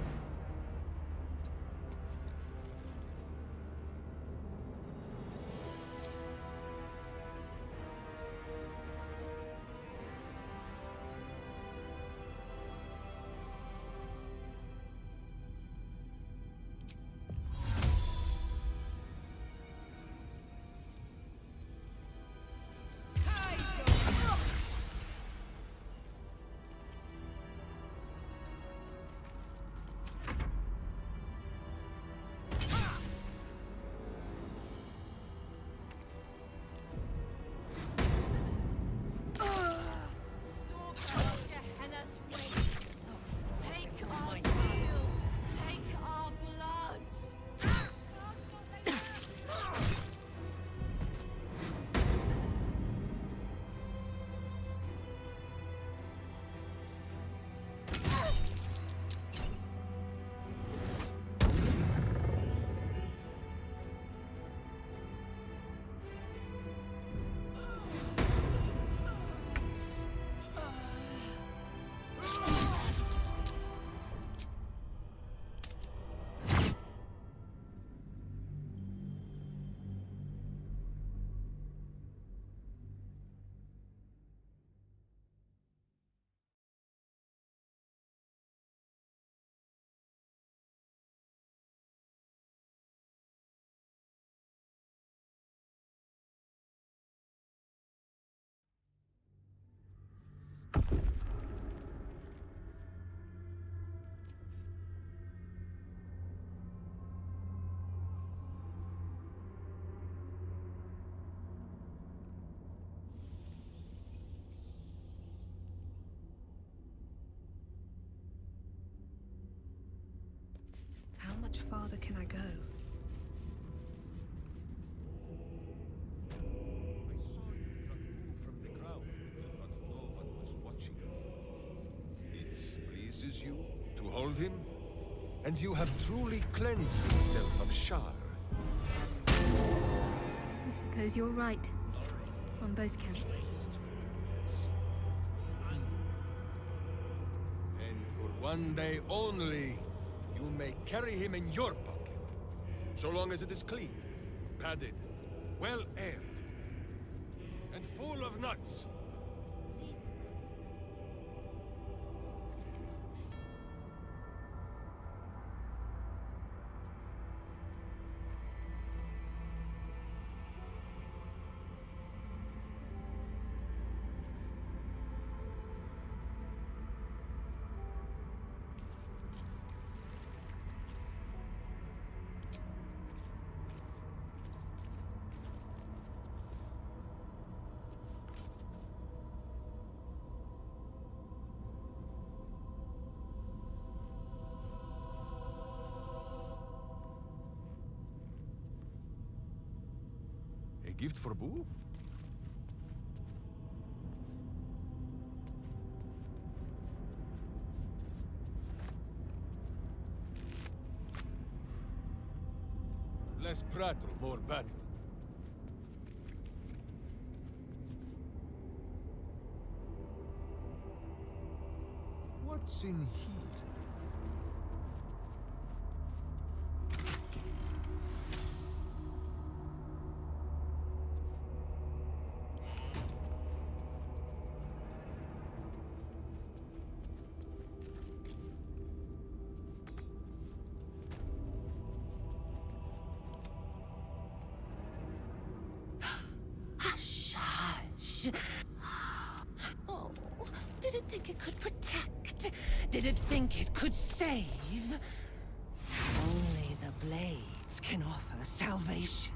can I go? I saw you move from the ground. I thought no one was watching you. It pleases you to hold him? And you have truly cleansed yourself of Shar. I suppose you're right. On both counts. Then for one day only, you may carry him in your pocket. So long as it is clean, padded, well aired, and full of nuts. A gift for Boo? Less prattle, more battle. What's in here? Oh, did it think it could protect? Did it think it could save? Only the blades can offer salvation.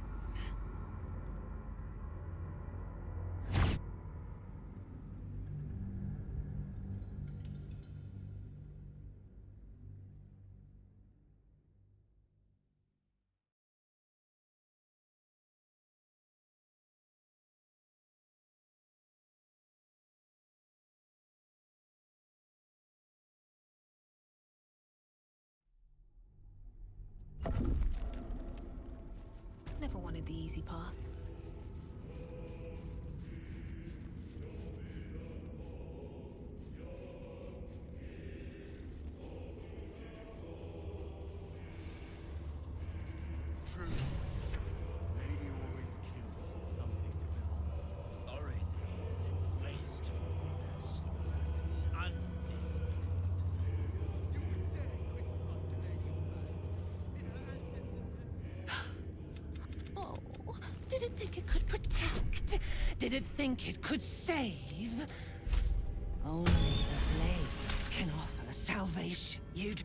Never wanted the easy path. True. Lady always kills with something to build. Orin is wasteful in her slaughter, undisciplined. You would dare criticize the lady in her ancestors' Oh, did it think it could protect? Did it think it could save? Only the blades can offer salvation. You'd...